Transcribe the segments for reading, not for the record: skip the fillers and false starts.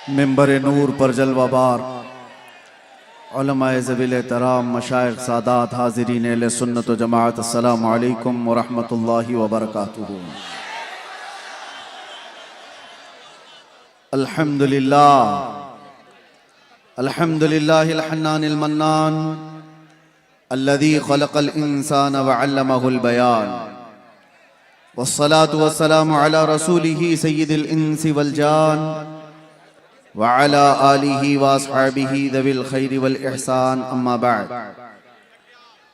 मिंबर नूर पर जलवाबार उलमाए ज़वील एहतराम मशाइख सादात हाज़रीन अहले सुन्नत व जमाअत, अस्सलामु अलैकुम व रहमतुल्लाहि व बरकातुहू। अल्हम्दुलिल्लाह अल्हम्दुलिल्लाहिल हन्नानिल मन्नान अल्लज़ी खलक़ल इंसान व अल्लमहुल बयान वस्सलातु वस्सलामु अला रसूलिही सय्यिदिल इंसी वल जान व अला आलिही व अस्हाबिही ज़विल खैरि वल इहसान, अम्मा बअद।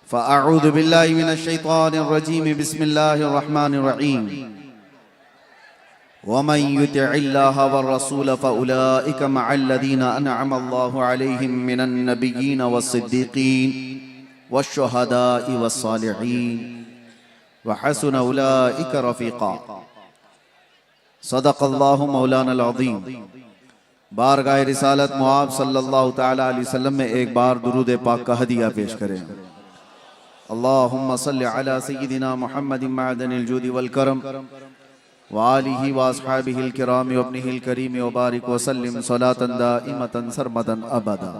फ़अऊज़ु बिल्लाहि मिनश शैतानिर रजीम, बिस्मिल्लाहिर रहमानिर रहीम। वमन युतिइल्लाह वर रसूल फ़उलाइका मअल्लज़ीना अनअम अल्लाहु अलैहिम मिनन नबिय्यीन वस्सिद्दीक़ीन वश्शुहदाኢ वस्सालिहीन व हसुन उलाइका रफ़ीक़ा। सदक़ल्लाहु मौलानल अज़ीम। बारगाह रिसालत मुआब सल्लल्लाहु तआला अलैहि वसल्लम में एक बार दुरूद पाक का हदिया पेश करें। अल्लाहुम्मा सल्लि अला सय्यिदिना मुहम्मदिन मअदनिल जूदि वल करम व आलिहि व अस्हाबिहिल किराम व इब्निहिल करीम व बारिक व सल्लिम सलातन दाइमतन सरमदन अबदा।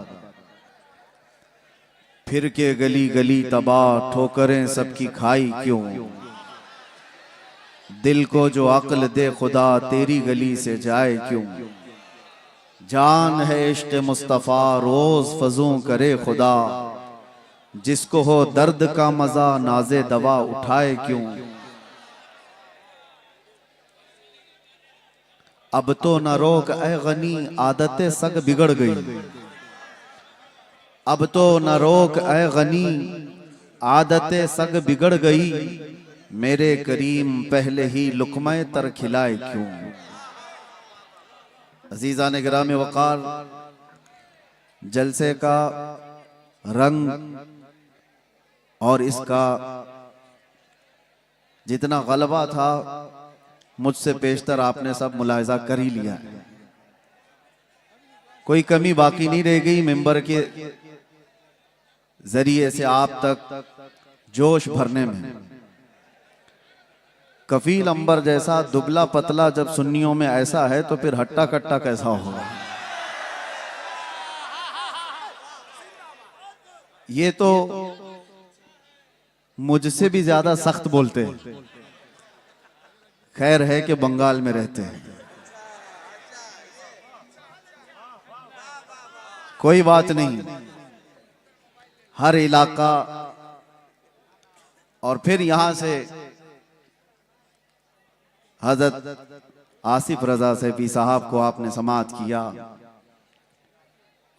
फिर के गली गली तबाह, ठोकरें सबकी खाई क्यों, दिल को जो अक्ल दे खुदा तेरी गली से जाए क्यों। जान है इश्क़ मुस्तफ़ा रोज फजूं करे खुदा, जिसको हो दर्द का मजा नाज़े दवा उठाए क्यों। अब तो न रोक ऐ गनी आदतें सग बिगड़ गई, अब तो न रोक ऐ गनी आदतें सग बिगड़ गई, मेरे करीम पहले ही लुक़्मा तर खिलाए क्यों। अज़ीज़ान गिराम वक़ार, जलसे का रंग और इसका जितना गलबा था मुझसे पेशतर आपने सब मुलाहिज़ा कर ही लिया है। कोई कमी बाकी नहीं रह गई। मिंबर के जरिए से आप तक जोश भरने में। कफील अंबर जैसा दुबला पतला जब सुन्नियों में ऐसा है तो फिर हट्टा कट्टा कैसा होगा। ये तो मुझसे भी ज्यादा सख्त बोलते हैं। खैर है कि बंगाल में रहते हैं, कोई बात नहीं। हर इलाका और फिर यहां से हजरत आसिफ रजा सैफी साहब को आपने समाअत किया,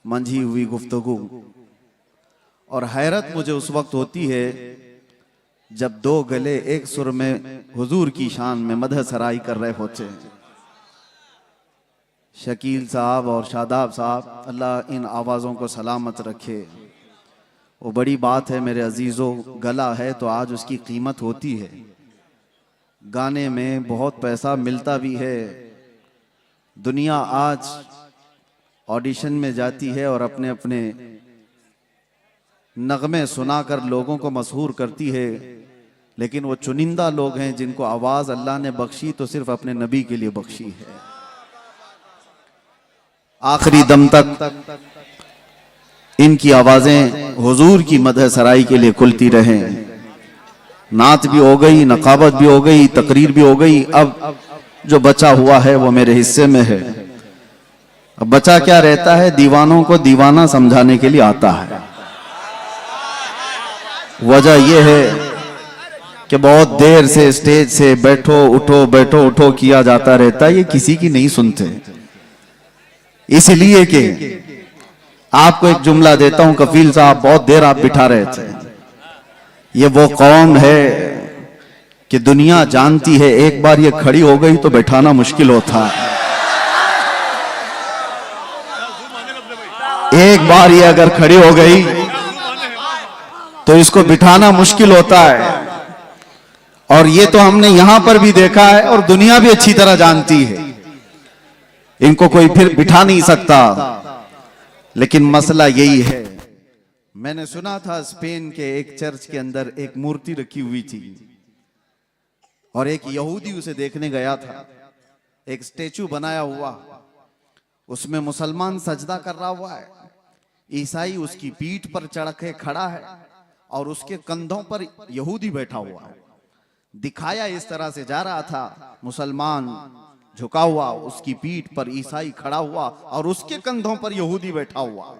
मंझी हुई गुफ्तगू। और हैरत मुझे उस वक्त होती है जब दो गले एक सुर में हुजूर की शान में मदह सराई कर रहे होते हैं। शकील साहब और शादाब साहब, अल्लाह इन आवाज़ों को सलामत रखे। वो बड़ी बात है मेरे अजीज़ों, गला है तो आज उसकी कीमत होती है। गाने में बहुत पैसा मिलता भी है। दुनिया आज ऑडिशन में जाती है और अपने अपने नगमे सुनाकर लोगों को मशहूर करती है, लेकिन वो चुनिंदा लोग हैं जिनको आवाज़ अल्लाह ने बख्शी तो सिर्फ अपने नबी के लिए बख्शी है। आखिरी दम तक इनकी आवाज़ें हुजूर की मदह सराई के लिए खुलती रहें। नात भी हो गई, नकाबत भी हो गई, तकरीर भी हो गई। अब जो बचा हुआ है वो मेरे हिस्से में है। अब बचा क्या रहता है, दीवानों को दीवाना समझाने के लिए आता है। वजह यह है कि बहुत देर से स्टेज से बैठो उठो किया जाता रहता है, ये किसी की नहीं सुनते। इसलिए कि आपको एक जुमला देता हूं, कफील साहब बहुत देर आप बिठा रहे थे। ये वो कौम है कि दुनिया जानती है एक बार ये खड़ी हो गई तो बैठाना मुश्किल होता है। एक बार ये अगर खड़ी हो गई तो इसको बिठाना मुश्किल होता है। और ये तो हमने यहां पर भी देखा है और दुनिया भी अच्छी तरह जानती है। इनको कोई फिर बिठा नहीं सकता। लेकिन मसला यही है, मैंने सुना था स्पेन के एक चर्च के अंदर एक मूर्ति रखी हुई थी और एक यहूदी उसे देखने गया था। एक स्टेचू बनाया हुआ, उसमें मुसलमान सजदा कर रहा हुआ है, ईसाई उसकी पीठ पर चढ़ के खड़ा है और उसके कंधों पर यहूदी बैठा हुआ है। दिखाया इस तरह से जा रहा था, मुसलमान झुका हुआ, उसकी पीठ पर ईसाई खड़ा हुआ और उसके कंधों पर यहूदी बैठा हुआ।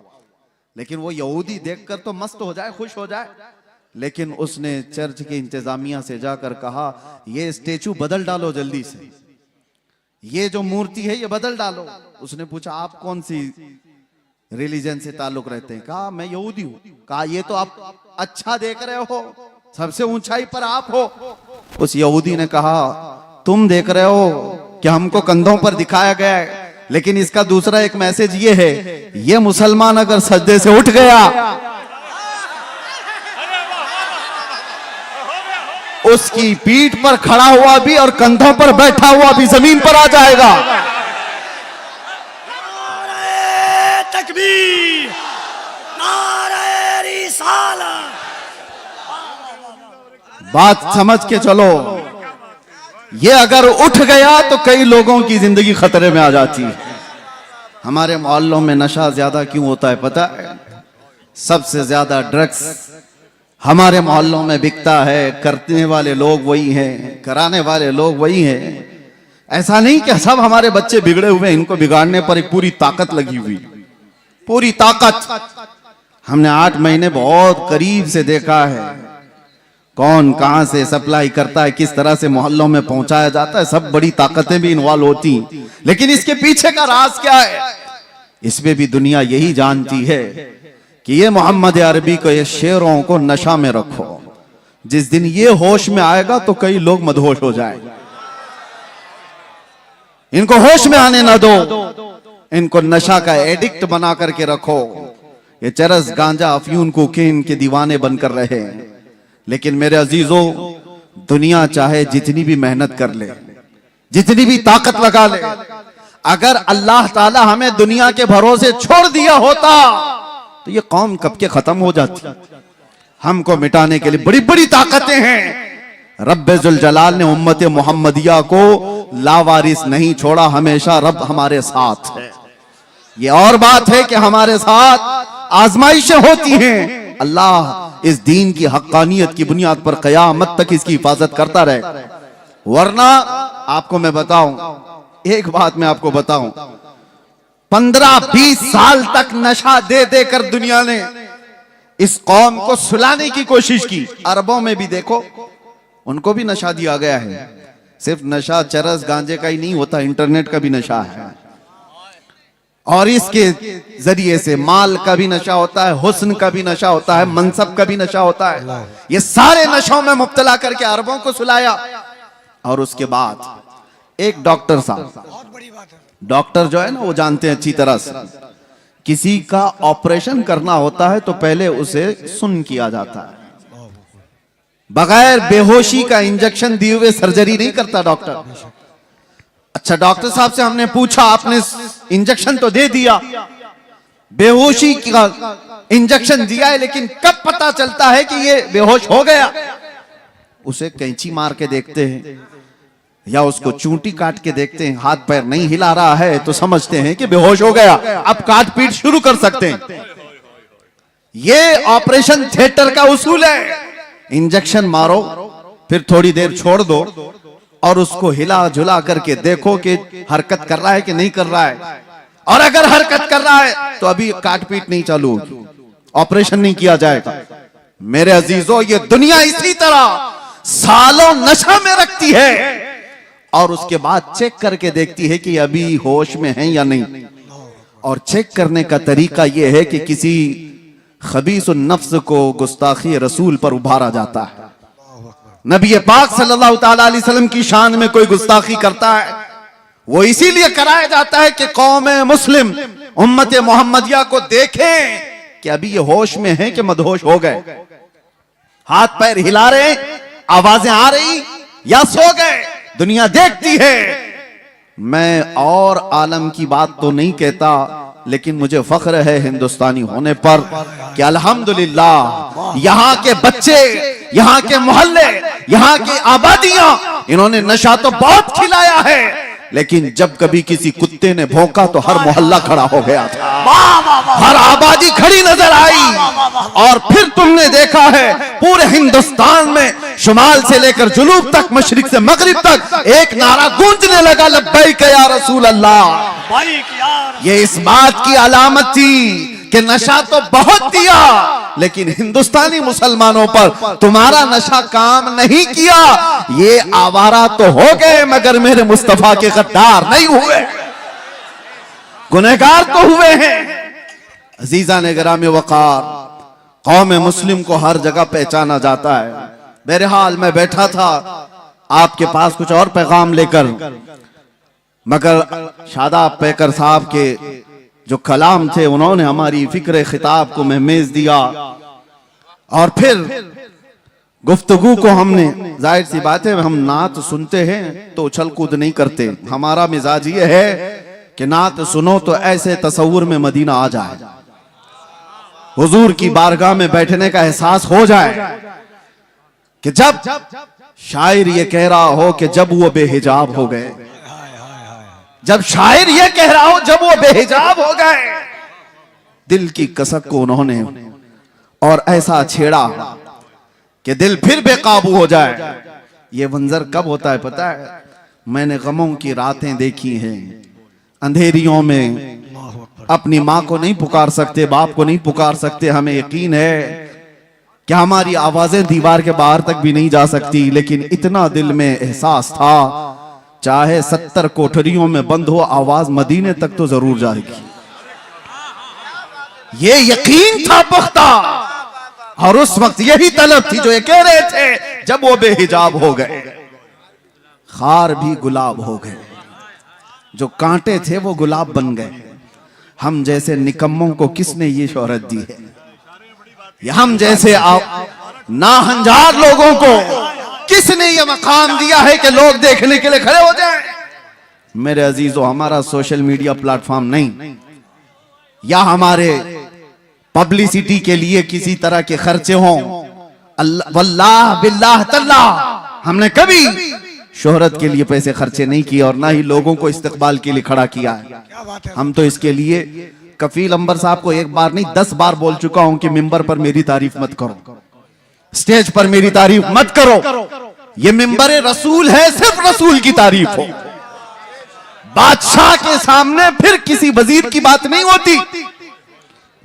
लेकिन वो यहूदी देखकर तो मस्त हो जाए, खुश हो जाए, लेकिन उसने चर्च के इंतजामिया से जाकर कहा, ये स्टेचू बदल डालो जल्दी से, ये जो मूर्ति है ये बदल डालो। उसने पूछा, आप कौन सी रिलीजन से ताल्लुक रखते हैं? कहा, मैं यहूदी हूं। कहा, ये तो आप अच्छा देख रहे हो, सबसे ऊंचाई पर आप हो। उस यहूदी ने कहा, तुम देख रहे हो कि हमको कंधों पर दिखाया गया है, लेकिन इसका दूसरा एक मैसेज ये है, ये मुसलमान अगर सजदे से उठ गया, उसकी पीठ पर खड़ा हुआ भी और कंधों पर बैठा हुआ भी जमीन पर आ जाएगा। नारे तकबीर, नारे रिसालत। बात समझ के चलो, ये अगर उठ गया तो कई लोगों की जिंदगी खतरे में आ जाती है। हमारे मोहल्लों में नशा ज्यादा क्यों होता है पता है? सबसे ज्यादा ड्रग्स हमारे मोहल्लों में बिकता है। करने वाले लोग वही हैं, कराने वाले लोग वही हैं। ऐसा नहीं कि सब हमारे बच्चे बिगड़े हुए, इनको बिगाड़ने पर एक पूरी ताकत लगी हुई, पूरी ताकत। हमने 8 महीने बहुत करीब से देखा है, कौन कहां से सप्लाई करता है, किस तरह से मोहल्लों में पहुंचाया जाता है, सब बड़ी ताकतें भी इन्वॉल्व होती। लेकिन इसके पीछे का राज क्या है, इसमें भी दुनिया यही जानती है कि ये मोहम्मद अरबी को, ये शेरों को नशा में रखो। जिस दिन ये होश में आएगा तो कई लोग मदहोश हो जाएंगे। इनको होश में आने ना दो, इनको नशा का एडिक्ट बना करके रखो। ये चरस, गांजा, अफयून, कोकीन के दीवाने बनकर रहे। लेकिन मेरे अजीजों, दुनिया चाहे जितनी भी मेहनत कर ले, जितनी भी ताकत लगा ले, अगर अल्लाह ताला हमें दुनिया के भरोसे छोड़ दिया होता तो ये कौम कब के खत्म हो जाती। हमको मिटाने के लिए बड़ी बड़ी ताकतें हैं। रब्बे जुल जलाल ने उम्मत मोहम्मदिया को लावारिस नहीं छोड़ा, हमेशा रब हमारे साथ है। ये और बात है कि हमारे साथ आजमाइशें होती हैं। अल्लाह इस दीन की हक्कानियत की बुनियाद पर कयामत तक इसकी हिफाजत करता रहे। वरना आपको मैं बताऊं, एक बात मैं आपको बताऊं, 15-20 साल तक नशा दे देकर दुनिया ने इस कौम को सुलाने की कोशिश की। अरबों में भी देखो, उनको भी नशा दिया गया है। सिर्फ नशा चरस गांजे का ही नहीं होता, इंटरनेट का भी नशा है, और इसके जरिए से माल का भी नशा होता है, हुस्न का भी नशा होता है, मनसब का भी नशा होता है। ये सारे नशों में मुब्तला करके अरबों को सुलाया। और उसके बाद एक डॉक्टर साहब, बहुत बड़ी बात है, डॉक्टर जो है ना, वो जानते हैं अच्छी तरह से, किसी का ऑपरेशन करना होता है तो पहले उसे सुन्न किया जाता है। बगैर बेहोशी का इंजेक्शन दिए हुए सर्जरी नहीं करता डॉक्टर। अच्छा, डॉक्टर साहब से हमने पूछा, आपने इंजेक्शन तो दे दिया, बेहोशी का इंजेक्शन दिया है, लेकिन कब पता चलता है कि ये बेहोश हो गया? उसे कैंची मार के देखते हैं या उसको चूंटी काट के देखते हैं, हाथ पैर नहीं हिला रहा है तो समझते हैं कि बेहोश हो गया, अब काट पीट शुरू कर सकते हैं। ये ऑपरेशन थिएटर का उसूल है। इंजेक्शन मारो, फिर थोड़ी देर छोड़ दो और उसको हिला झुला करके देखो कि हरकत कर रहा है कि नहीं कर रहा है। और अगर हरकत कर रहा है तो अभी काट पीट नहीं चालू होगी, ऑपरेशन नहीं किया जाएगा। मेरे अजीजों, ये दुनिया इसी तरह सालों नशा में रखती है और उसके बाद चेक करके देखती है कि अभी होश में है या नहीं। और चेक करने का तरीका यह है कि किसी खबीसुन नफ्स को गुस्ताखी रसूल पर उभारा जाता है। नबी पाक सल्लल्लाहु ताला अलैहि वसल्लम की शान में कोई गुस्ताखी करता है, वो इसीलिए कराया जाता है कि कौम मुस्लिम, उम्मत मोहम्मदिया को देखें कि अभी ये होश में है कि मदहोश हो गए, हाथ पैर हिला रहे, आवाजें आ रही या सो गए। दुनिया देखती है। मैं और आलम की बात तो नहीं कहता, लेकिन मुझे फख्र है हिंदुस्तानी होने पर कि अल्हम्दुलिल्लाह यहाँ के बच्चे, यहाँ के मोहल्ले, यहाँ की आबादियां, इन्होंने नशा तो बहुत खिलाया है, लेकिन जब कभी किसी कुत्ते ने भौंका तो हर मोहल्ला खड़ा हो गया था, वाह वाह वाह हर आबादी खड़ी नजर आई। और फिर तुमने देखा है पूरे हिंदुस्तान में शुमाल से लेकर जुनूब तक, मशरिक से मगरिब तक एक नारा गूंजने लगा, लब्बैक या रसूल अल्लाह। भाई यार ये इस बात की अलामत थी कि नशा तो बहुत दिया, लेकिन हिंदुस्तानी मुसलमानों पर तुम्हारा नशा काम नहीं किया। ये आवारा तो हो गए मगर मेरे मुस्तफा के गद्दार नहीं हुए, गुनहगार तो हुए हैं। अजीजा ने गिराम वकार, कौम मुस्लिम को हर जगह पहचाना जाता है। बहरहाल मैं बैठा था आपके पास कुछ और पैगाम लेकर, मगर शादाब पैकर साहब के जो कलाम थे उन्होंने हमारी फिक्र खिताब को महमेज दिया। और फिर गुफ्तगू को हमने, जाहिर सी बात है हम नात सुनते हैं तो उछल कूद नहीं करते, हमारा मिजाज ये है कि नात सुनो तो ऐसे तसव्वुर में मदीना आ जाए, हुजूर की बारगाह में बैठने का एहसास हो जाए कि जब शायर ये कह रहा हो कि जब वो बेहिजाब हो गए, जब शायर ये कह रहा हो जब वो बेहिजाब हो गए, दिल की कसक को उन्होंने और ऐसा छेड़ा कि दिल फिर बेकाबू हो जाए। ये मंजर कब होता है पता है? मैंने गमों की रातें देखी हैं, अंधेरियों में अपनी माँ को नहीं पुकार सकते, बाप को नहीं पुकार सकते, हमें यकीन है कि हमारी आवाजें दीवार के बाहर तक भी नहीं जा सकती, लेकिन इतना दिल में एहसास था चाहे 70 कोठरियों में बंद हो आवाज मदीने तक तो जरूर जाएगी। ये यकीन था पुख्ता, और उस वक्त यही तलब थी जो ये कह रहे थे जब वो बेहिजाब हो गए, खार भी गुलाब हो गए, जो कांटे थे वो गुलाब बन गए। हम जैसे निकम्मों को किसने ये शोहरत दी है? ये हम जैसे नाहंजार लोगों को किसने ये मकाम दिया है कि लोग देखने के लिए खड़े हो जाएं? मेरे अजीजों, हमारा सोशल मीडिया प्लेटफॉर्म नहीं, या हमारे पब्लिसिटी के लिए किसी तरह के खर्चे हों, वल्लाह बिल्लाह तल्लाह हमने कभी शोहरत के लिए पैसे खर्चे नहीं किए और ना ही लोगों को इस्तकबाल के लिए खड़ा किया है। क्या बात है। हम तो इसके लिए कफील अंबर साहब को एक बार नहीं 10 बार बोल चुका हूं कि मिंबर पर मेरी तारीफ मत करो, स्टेज पर मेरी तारीफ मत करो, ये मिंबर रसूल है, सिर्फ रसूल की तारीफ हो। बादशाह के सामने फिर किसी वजीर की बात नहीं होती।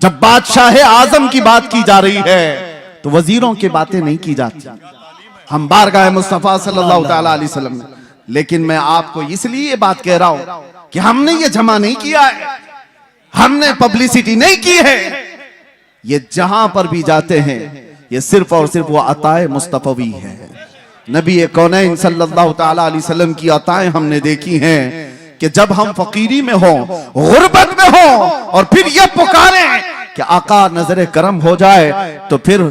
जब बादशाह आजम की बात की जा रही है तो वजीरों की बातें नहीं की जाती। हम बारगाह मुस्तफा सल्लल्लाहु तआला अलैहि वसल्लम में, लेकिन मैं आपको इसलिए ये बात कह रहा हूं कि हमने ये जमा नहीं किया है, हमने पब्लिसिटी नहीं की है। ये जहां पर भी जाते हैं ये सिर्फ और सिर्फ वो अताए मुस्तफवी है। नबी कौनैन सल्लल्लाहु तआला अलैहि वसल्लम की अताएं हमने देखी हैं कि जब हम फकीरी में हो, गुर्बत में हो, और फिर ये पुकारें कि आका नजर करम हो जाए, तो फिर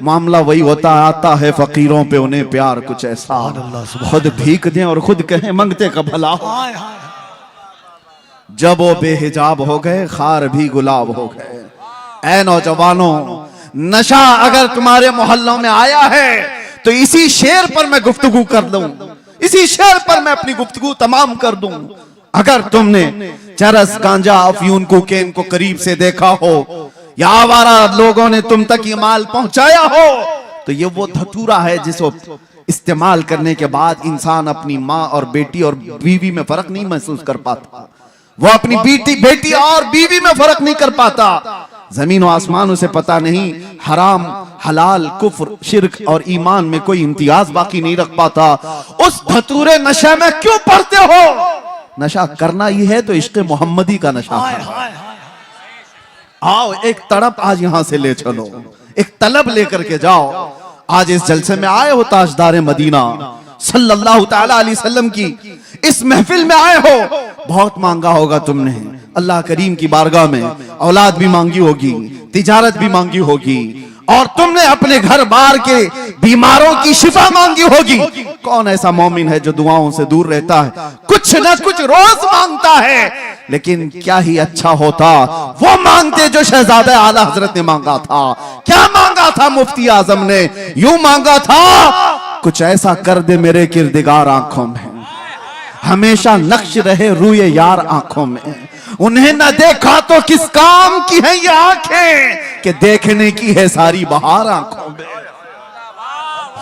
मामला वही होता है, आता है फकीरों पे उन्हें प्यार कुछ ऐसा, खुद भीख दें और खुद कहें मंगते का भला हो। जब वो बेहिजाब हो गए, खार भी गुलाब हो गए। ऐ नौजवानों, नशा अगर तुम्हारे मोहल्लों में आया है तो इसी शेर पर मैं गुफ्तगू कर दूं, इसी शेर पर मैं अपनी गुफ्तगू तमाम कर दूं। अगर तुमने चरस, गांजा, अफयून, कोकेन को करीब से देखा हो या आवारा लोगों ने तुम तक ये माल पहुंचाया हो, तो ये वो धतूरा है जिसको इस्तेमाल करने के बाद इंसान अपनी माँ और बेटी और बीवी में फर्क नहीं महसूस कर पाता। वो अपनी बेटी और बीवी में फर्क नहीं कर पाता। जमीन और आसमान उसे पता नहीं, हराम, हलाल, कुफ्र, शिर्क और ईमान में कोई इम्तियाज बाकी नहीं रख पाता। उस धतूरे नशे में क्यों पड़ते हो? नशा करना ही है तो इश्क़ मोहम्मदी का नशा करो। आओ एक तड़प आज यहां से ले चलो, एक तलब लेकर के जाओ। आज इस जलसे में आए हो ताजदार मदीना सल्लल्लाहु तआला अलैहि वसल्लम की इस महफिल में आए हो, बहुत मांगा होगा तुमने अल्लाह करीम की बारगाह में, औलाद भी मांगी होगी, तिजारत भी मांगी होगी, और तुमने अपने घर बार के बीमारों की शिफा मांगी होगी। कौन ऐसा मोमिन है जो दुआओं से दूर रहता है? कुछ न कुछ रोज मांगता है, लेकिन क्या ही अच्छा होता वो मांगते जो शहजादा आला हजरत ने मांगा था। क्या मांगा था मुफ्ती आजम ने? यूं मांगा था, कुछ ऐसा कर दे मेरे किरदिगार आंखों में, हमेशा नक्श रहे रूए यार आंखों में। उन्हें न देखा तो किस काम की है ये आंखें कि देखने की है सारी बहार आंखों में।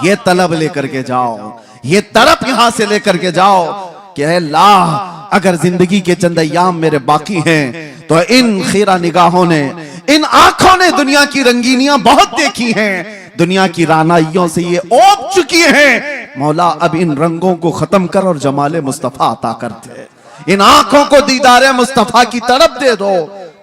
ये तलब लेकर के जाओ, ये तड़प यहां से लेकर के जाओ कि अल्लाह अगर जिंदगी के चंद अय्याम मेरे बाकी हैं तो इन खीरा निगाहों ने, इन आंखों ने दुनिया की रंगीनियां बहुत देखी हैं, दुनिया की रानाइयों से ये ओप चुकी हैं। मौला अब इन रंगों को खत्म कर और जमाले मुस्तफा अता कर दे, इन आंखों को दीदारे मुस्तफा की तरफ दे दो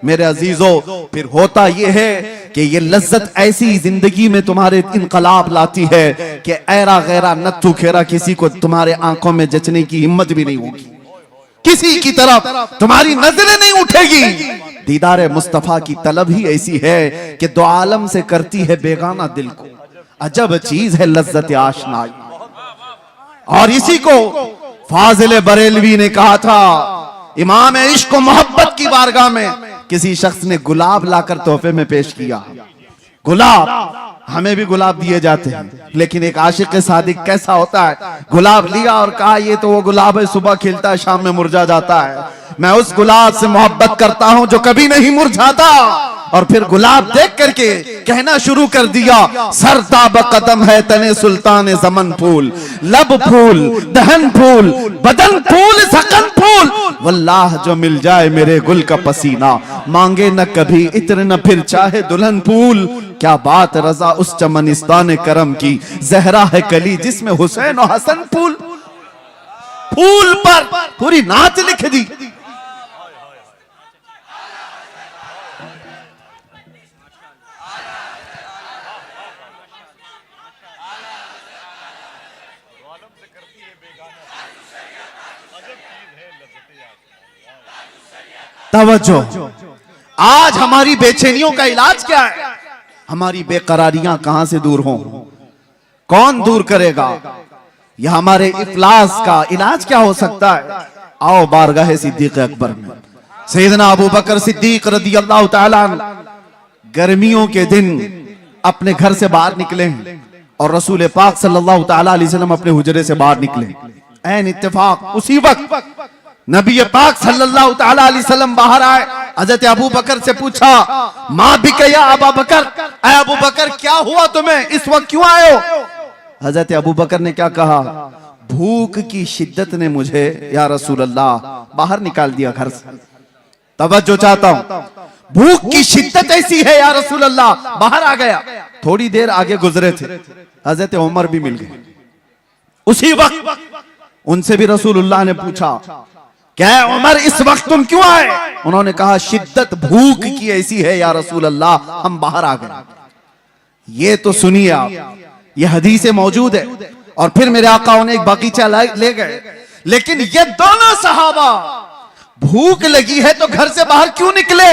मेरे अजीजों। फिर होता ये है कि ये लज्जत ऐसी जिंदगी में तुम्हारे इनकलाब लाती है कि ऐरा गैरा नत्थु खेरा किसी को तुम्हारे आंखों में जचने की हिम्मत भी नहीं होगी, किसी की तरफ तुम्हारी नजरें नहीं उठेगी। दीदारे मुस्तफा की तलब ही ऐसी है कि दो आलम से करती है बेगाना दिल को। अजब चीज है लज्जत आशनाई। और इसी को फाजिल बरेलवी ने कहा था, इमाम इश्क मोहब्बत की बारगाह में किसी शख्स ने गुलाब लाकर तोहफे में पेश किया। गुलाब, हमें भी गुलाब दिए जाते हैं, लेकिन एक आशिक सादिक कैसा होता है, गुलाब लिया और कहा ये तो वो गुलाब है, सुबह खिलता है शाम में मुरझा जाता है। मैं उस गुलाब से मोहब्बत करता हूं जो कभी नहीं मुरझाता। और फिर गुलाब देख करके कहना शुरू कर दिया, सरताब कदम है तने सुल्तान जमन फूल, लब फूल, दहन फूल, बदन फूल, सकन फूल, वल्लाह जो मिल जाए मेरे गुल का पसीना, मांगे न कभी इत्र न फिर चाहे दुल्हन फूल। क्या बात रजा उस चमनिस्तान करम की, जहरा है कली जिसमें हुसैन और हसन फूल। फूल पर पूरी नात लिख दी। तवज्जो, आज हमारी बेचैनियों का इलाज क्या है? हमारी बेकरारियां कहां से दूर हों? कौन दूर करेगा? यह हमारे इफलास का इलाज क्या हो सकता है? आओ बारगाह सिद्दीक अकबर में। सैयदना अबू बकर सिद्दीक रदियल्लाहु ताला गर्मियों के दिन अपने घर से बाहर निकले और रसूल पाक सल्लल्लाहु ताला अलैहि वसल्लम अपने हुजरे से बाहर निकले। ऐन इत्तेफाक उसी वक्त नबी पाक सल्लल्लाहु ताला अलैहि वसल्लम बाहर आए। हजरत अबू बकर से पूछा, माँ भी कया अबू बकर, अबू बकर क्या हुआ तुम्हें, इस वक्त क्यों आए हो? हजरत अबू बकर ने क्या कहा, भूख की शिद्दत ने मुझे या रसूल अल्लाह बाहर निकाल दिया घर से। तवज्जो चाहता हूं, भूख की शिद्दत ऐसी है या रसूल अल्लाह, बाहर आ गया। थोड़ी देर आगे गुजरे थे, हजरत उमर भी मिल गए। उसी वक्त उनसे भी रसूलुल्लाह ने पूछा, क्या उमर इस वक्त तुम क्यों आए? उन्होंने कहा, शिद्दत भूख की ऐसी है या रसूल अल्लाह, हम बाहर आ गए। ये तो सुनिए आप, ये हदीसें मौजूद है। और फिर मेरे आका उन्हें एक बगीचा ले गए। लेकिन ये दोनों सहाबा भूख लगी है तो घर से बाहर क्यों निकले?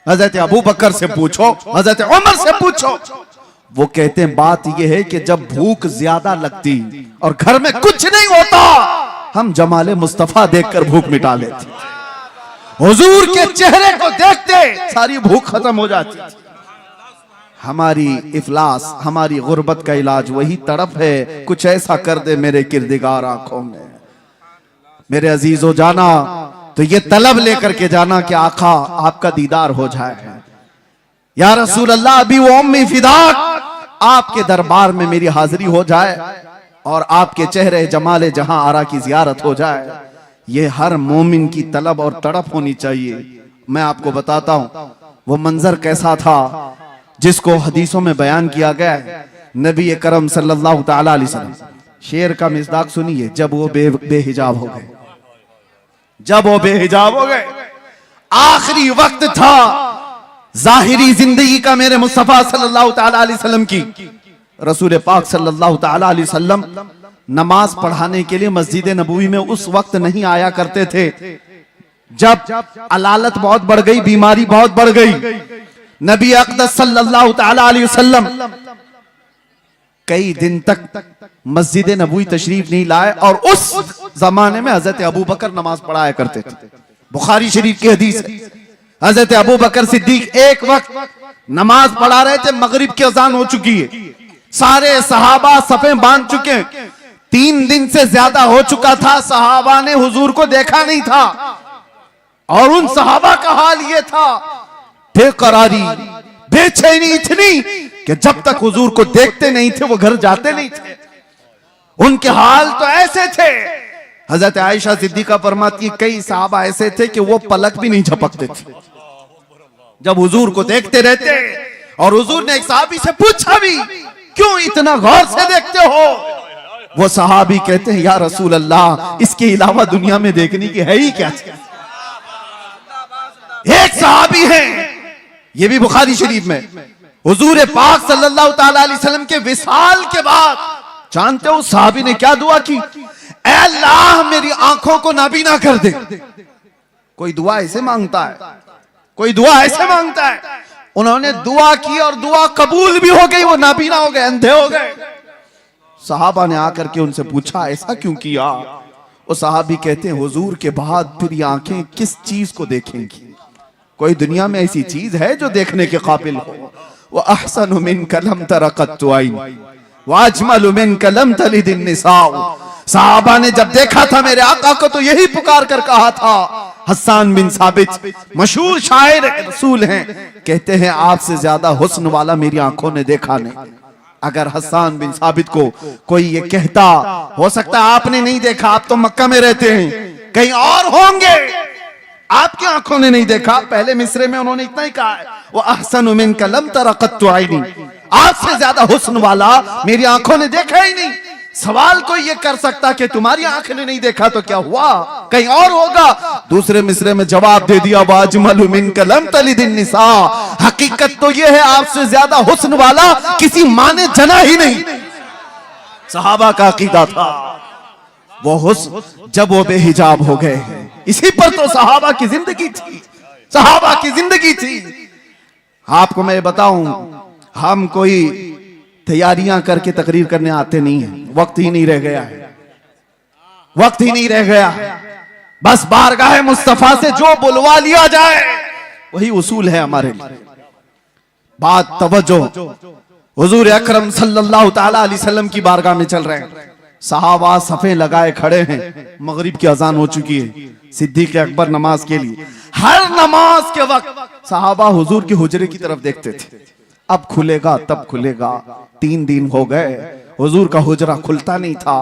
हजरत अबू बकर से पूछो, हजरत उमर से पूछो। वो कहते हैं बात यह है कि जब भूख ज्यादा लगती और घर में कुछ नहीं होता, हम जमाले मुस्तफा देखकर भूख मिटा लेते, हुजूर के चेहरे को देखते सारी भूख खत्म हो जाती। हमारी इफलास, हमारी गुर्बत का इलाज वही तड़प है। कुछ ऐसा कर दे मेरे किरदिगार आंखों में। मेरे अजीजों, जाना तो ये तलब लेकर के जाना कि आका आपका दीदार हो जाए। या रसूल अल्लाह, अभी वो उम्मी फिदाक आपके दरबार में मेरी हाजिरी हो जाए और आपके चेहरे जमाले जहां आरा की जियारत हो जाए। ये हर मोमिन की तलब और तड़प होनी चाहिए। मैं आपको बताता हूं वो मंजर कैसा था जिसको हदीसों में बयान किया गया है। नबी करम सल्लल्लाहु ताला अलैहि वसल्लम, शेर का मिज़दाक सुनिए, जब वो बेहिजाब हो गए, जब वो बेहिजाब हो गए, आखिरी वक्त था जाहिरी जिंदगी का मेरे मुस्तफा सल्लल्लाहु ताला अलैहि वसल्लम की। रसूल पाक सल्लल्लाहु ताला अलैहि वसल्लम नमाज पढ़ाने के लिए मस्जिद नबवी में उस वक्त नहीं आया करते थे जब अलालत बहुत बढ़ गई, बीमारी बहुत बढ़ गई। नबी अक़दस सल्लल्लाहु ताला अलैहि वसल्लम कई दिन तक मस्जिद नबवी तशरीफ नहीं लाए और उस जमाने में हजरत अबू बकर नमाज पढ़ाया करते थे। बुखारी शरीफ की हदीस है, हजरत अबू बकर सिद्दीक एक वक्त नमाज पढ़ा रहे थे, मगरिब की अजान हो चुकी है, सारे सहाबा सफे बांध चुके हैं, 3 दिन से ज्यादा हो चुका था, सहाबा ने हुजूर को देखा नहीं था। और उन सहाबा का हाल यह था, बेकरारी, बेचैनी इतनी कि जब तक हुजूर को देखते नहीं थे वो घर जाते नहीं थे। उनके हाल तो ऐसे थे, हजरत आयशा सिद्दीका फरमाती, कई सहाबा ऐसे थे कि वो पलक भी नहीं झपकते थे जब हुजूर को देखते रहते। और हुजूर ने एक सहाबी से पूछा भी, क्यों इतना गौर से देखते हो? वो सहाबी कहते हैं, या रसूल अल्लाह, इसके अलावा दुनिया में देखने की है ही क्या? एक सहाबी है, ये भी बुखारी शरीफ में, हुजूर पाक सल्लल्लाहु ताला अलैहि वसल्लम के विसाल के बाद, जानते हो सहाबी ने क्या दुआ की? ऐ अल्लाह, मेरी आंखों को नाबीना कर दे। कोई दुआ ऐसे मांगता है, कोई दुआ ऐसे मांगता है। उन्होंने दुआ की और दुआ कबूल भी हो गई, वो नाबीना हो गए, अंधे हो गए। सहाबा ने आकर के उनसे पूछा, ऐसा क्यों किया? वो सहाबी कहते हैं, हुजूर के बाद फिर ये आंखें किस चीज को देखेंगी? कोई दुनिया में ऐसी चीज है जो देखने के काबिल हो? वो अहसनु मिनका लम तरा कत्तु आइन व अजमलु मिनका लम तलिद निसा। सहाबा ने जब देखा था मेरे आका को तो यही पुकार कर कहा था। हस्सान बिन साबित मशहूर शायर रसूल हैं, कहते हैं आपसे ज्यादा हुस्न वाला मेरी आंखों ने देखा नहीं। अगर हस्सान बिन साबित को कोई ये कहता, हो सकता है आपने नहीं देखा, आप तो मक्का में रहते हैं, कहीं और होंगे, आपकी आंखों ने नहीं देखा। पहले मिसरे में उन्होंने इतना ही कहा है, वो अहसनु मिनका लम तरा कत्तु आइनी, आपसे ज्यादा हुस्न वाला मेरी आंखों ने देखा ही नहीं। सवाल कोई ये कर सकता कि तुम्हारी आंख ने नहीं देखा तो क्या हुआ, कहीं और होगा? दूसरे मिसरे में जवाब दे दिया, वाजमलु मिनका लम तलिदिन निसा, हकीकत तो ये है आपसे ज्यादा हुस्न वाला किसी मां ने जना ही नहीं। सहाबा का अकीदा था। वो हुस्न जब वो बेहिजाब हो गए, इसी पर तो सहाबा की जिंदगी थी, सहाबा की जिंदगी थी। आपको मैं बताऊं, हम कोई तैयारियां करके तकरीर करने आते नहीं है, वक्त ही नहीं रह गया है, वक्त ही नहीं रह गया। बस बारगाह मुस्तफा से जो बुलवा लिया जाए वही उसूल है हमारे लिए। बात तवज्जो, हुजूर अकरम सल्लल्लाहु ताला अलैहि वसल्लम की बारगाह में चल रहे हैं, सहाबा सफे लगाए खड़े हैं, मगरिब की अजान हो चुकी है, सिद्दीक अकबर नमाज के लिए। हर नमाज के वक्त सहाबा हुजूर के हुजरे की तरफ देखते थे, अब खुलेगा तब खुलेगा। 3 दिन हो गए, हुजूर का हुजरा खुलता नहीं था।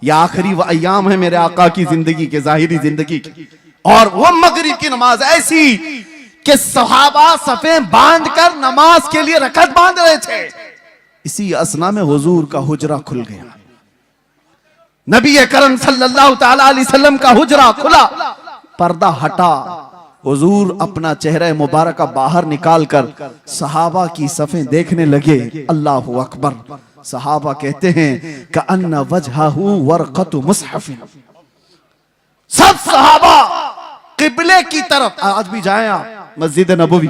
यह आखिरी अय्याम है मेरे आका की जिंदगी के, जाहिरी जिंदगी की। और वो मगरिब की नमाज ऐसी कि सहाबा सफे बांध कर नमाज के लिए रकत बांध रहे थे। इसी असना में हुजूर का हुजरा खुल गया। नबी करम सल्लल्लाहु ताला अलैहि वसल्लम का हुजरा खुला, पर्दा हटा, हुजूर अपना चेहरा मुबारक बाहर निकालकर सहाबा की सफ़ें देखने लगे। अल्लाहु अकबर। सहाबा कहते हैं कि अन्ना वजहहू वरक़तु मुसहफ़। सब सहाबा किबले की तरफ, आज भी जाएं आप मस्जिद नबवी,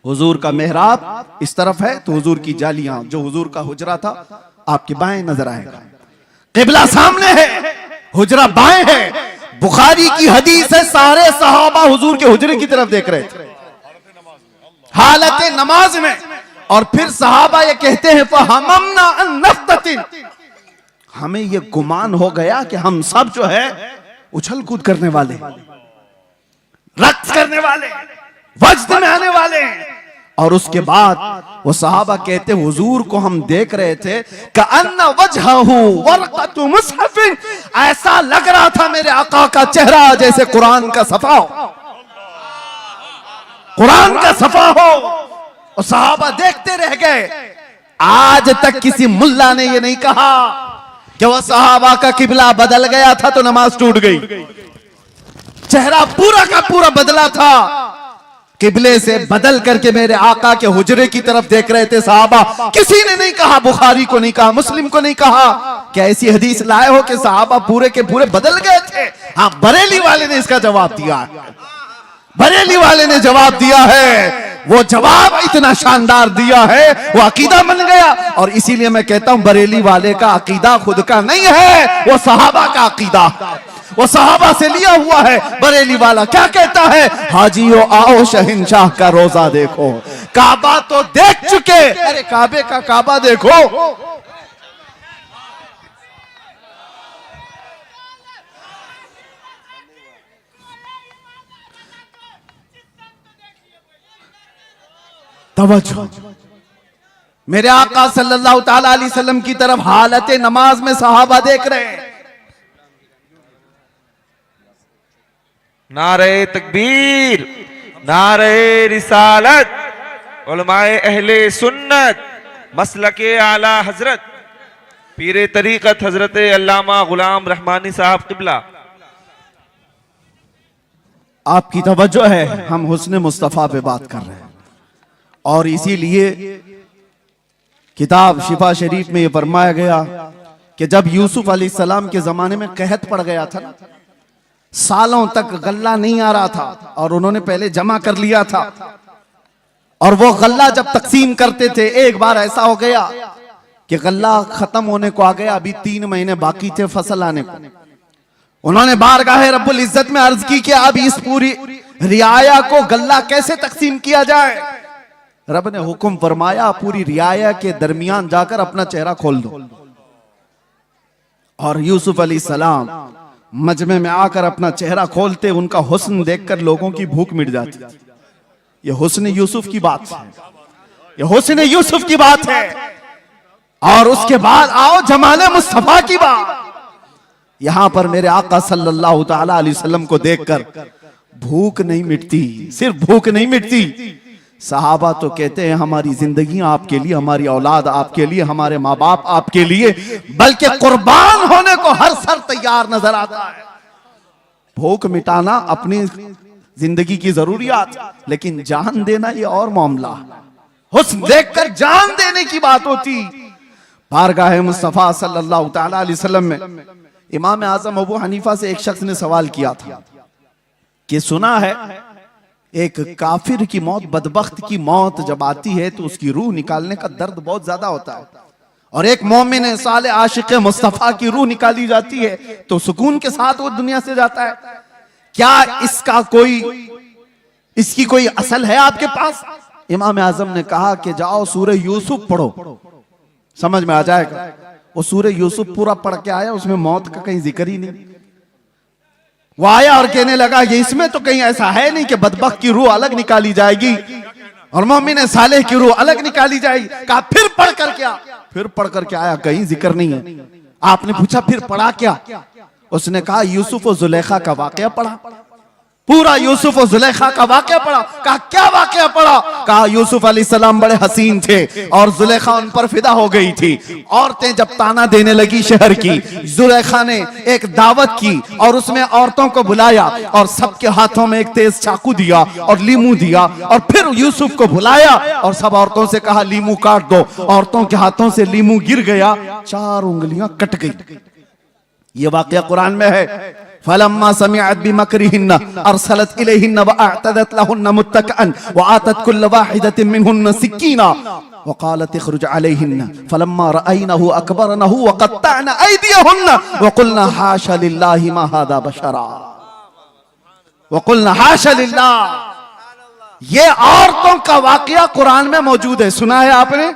हुजूर का मेहराब इस तरफ है तो हुजूर की जालियां, जो हुजूर का हुजरा था आपके बाएं नजर आएगा। किबला सामने है, हुजरा बाएं है। बुखारी की हदीस है, सारे सहाबा हुजूर के हुजरे की तरफ देख रहे थे हालत नमाज में। और फिर सहाबा ये कहते हैं, फहममना अन नफ्ततिन, हमें ये गुमान हो गया कि हम सब जो है उछल कूद करने वाले, रक्स करने वाले, वज्द में आने वाले हैं। और उसके बाद वो सहाबा कहते हुजूर को हम देख रहे थे कि अन्ना वजहहू वरक़तु मुसहफ़िन, ऐसा लग रहा था मेरे आका का चेहरा जैसे कुरान का सफा हो, कुरान का सफा हो। और सहाबा देखते रह गए। आज तक किसी मुल्ला ने ये नहीं कहा कि वो सहाबा का किबला बदल गया था तो नमाज टूट गई। चेहरा पूरा का पूरा बदला था, किबले से बदल करके मेरे आका के हुजरे की तरफ देख रहे थे सहाबा। किसी ने नहीं कहा, बुखारी को नहीं कहा, मुस्लिम को नहीं कहा क्या ऐसी हदीस लाए हो कि सहाबा पूरे के पूरे बदल गए थे। हाँ, बरेली वाले ने इसका जवाब दिया है, बरेली वाले ने जवाब दिया है। वो जवाब इतना शानदार दिया है, वो अकीदा बन गया। और इसीलिए मैं कहता हूं बरेली वाले का अकीदा खुद का नहीं है, वो सहाबा का अकीदा, वो सहाबा से लिया हुआ है। बरेली वाला क्या कहता है, हाजियो आओ शहंशाह का रोजा देखो, काबा तो देख चुके, अरे काबे का काबा देखो। तवज्जो, मेरे आका सल्लल्लाहु ताला अलैहि वसल्लम की तरफ हालत नमाज में सहाबा देख रहे हैं। नारे तकबीर, नारे रिसालत, उलमाए अहले सुन्नत, मसलके आला हजरत पीरे तरीकत हजरत अल्लामा गुलाम रहमानी साहब किबला। आपकी तवज्जो है, हम हुस्न मुस्तफा पे बात कर रहे हैं और इसीलिए किताब शिफा शरीफ में यह फरमाया गया कि जब यूसुफ अलैहिस्सलाम के जमाने में कहत पड़ गया था ना, सालों तक गल्ला नहीं आ रहा था और उन्होंने पहले जमा कर लिया था और वो गल्ला जब तकसीम करते थे, एक बार ऐसा हो गया कि गल्ला खत्म होने को आ गया, अभी 3 महीने बाकी थे फसल आने को। उन्होंने बारगाहे रब्बुल इज्जत में अर्ज की कि अब इस पूरी रियाया को गल्ला कैसे तकसीम किया जाए। रब ने हुक्म फरमाया पूरी रियाया के दरमियान जाकर अपना चेहरा खोल दो। और यूसुफ अलैहिस्सलाम मजमे में आकर अपना चेहरा खोलते, उनका हुस्न देखकर लोगों की भूख मिट जाती। यह हुस्न यूसुफ की बात है, यह हुस्न यूसुफ की बात है। और उसके बाद आओ जमाले मुस्तफा की बात। यहां पर मेरे आका सल्लल्लाहु ताला अलैहि वसल्लम को देखकर भूख नहीं मिटती, सिर्फ भूख नहीं मिटती, सहाबा तो कहते हैं हमारी जिंदगी आपके लिए, हमारी औलाद आपके लिए, हमारे माँ बाप आपके लिए, बल्कि कुर्बान होने को हर सर तैयार नजर आता है। भूख मिटाना अपनी जिंदगी की जरूरियात, लेकिन जान देना ये और मामला। हुस्न देखकर जान देने की बात होती। बारगाह मुस्तफा सल्लल्लाहु ताला अलैहि वसल्लम में इमाम आजम अबू हनीफा से एक शख्स ने सवाल किया था कि सुना है एक काफिर की मौत, बदबख्त की मौत जब आती है तो उसकी रूह निकालने का दर्द बहुत ज्यादा होता है, और एक मोमिन साले आशिक मुस्तफा की रूह निकाली जाती है तो सुकून के साथ वो दुनिया से जाता है। क्या इसकी कोई असल है आपके पास? इमाम आजम ने कहा कि जाओ सूरह यूसुफ पढ़ो, समझ में आ जाएगा। वो सूरह यूसुफ पूरा पढ़ के आया, उसमें मौत का कहीं जिक्र ही नहीं। वो आया और कहने लगा ये इसमें तो कहीं ऐसा है नहीं कि बदबख्त की रूह अलग निकाली जाएगी और मोमिन सालेह की रूह अलग निकाली जाएगी। कहा फिर पढ़ कर क्या? फिर पढ़ कर क्या आया? कहीं जिक्र नहीं है। आपने पूछा फिर पढ़ा क्या? उसने कहा यूसुफ और जुलेखा का वाकया पढ़ा, पूरा यूसुफ और जुलेखा का वाकया पढ़ा। कहा क्या वाकया पढ़ा? कहा यूसुफ अलैहिस्सलाम बड़े हसीन थे और जुलेखा उन पर फिदा हो गई थी। औरतें जब ताना देने लगी शहर की, जुलेखा ने एक दावत की और उसमें औरतों को बुलाया और सबके हाथों में एक तेज चाकू दिया और लीमू दिया और फिर यूसुफ को बुलाया और सब औरतों से कहा लीमू काट दो। औरतों के हाथों से लीमू गिर गया, 4 उंगलियां कट गई। ये वाकया कुरान में है। फलम्मा समिअत बिमकरिहिन्ना अरसलत इलैहिन्ना वअअतदत लहुन्ना मुत्तकअन वआतत कुल्ल वाहिदतिन मिनहुन्ना सिक्कीना वक़ालत इखरुज अलैहिन्ना फलम्मा रअयनहु अकबरनहु वक़त्तअना अयदियहुन्ना वक़ुलना हाशा लिल्लाहि मा हादा बशरा वक़ुलना हाशा लिल्लाह। ये औरतों का वाकया कुरान में मौजूद है, सुना है आपने?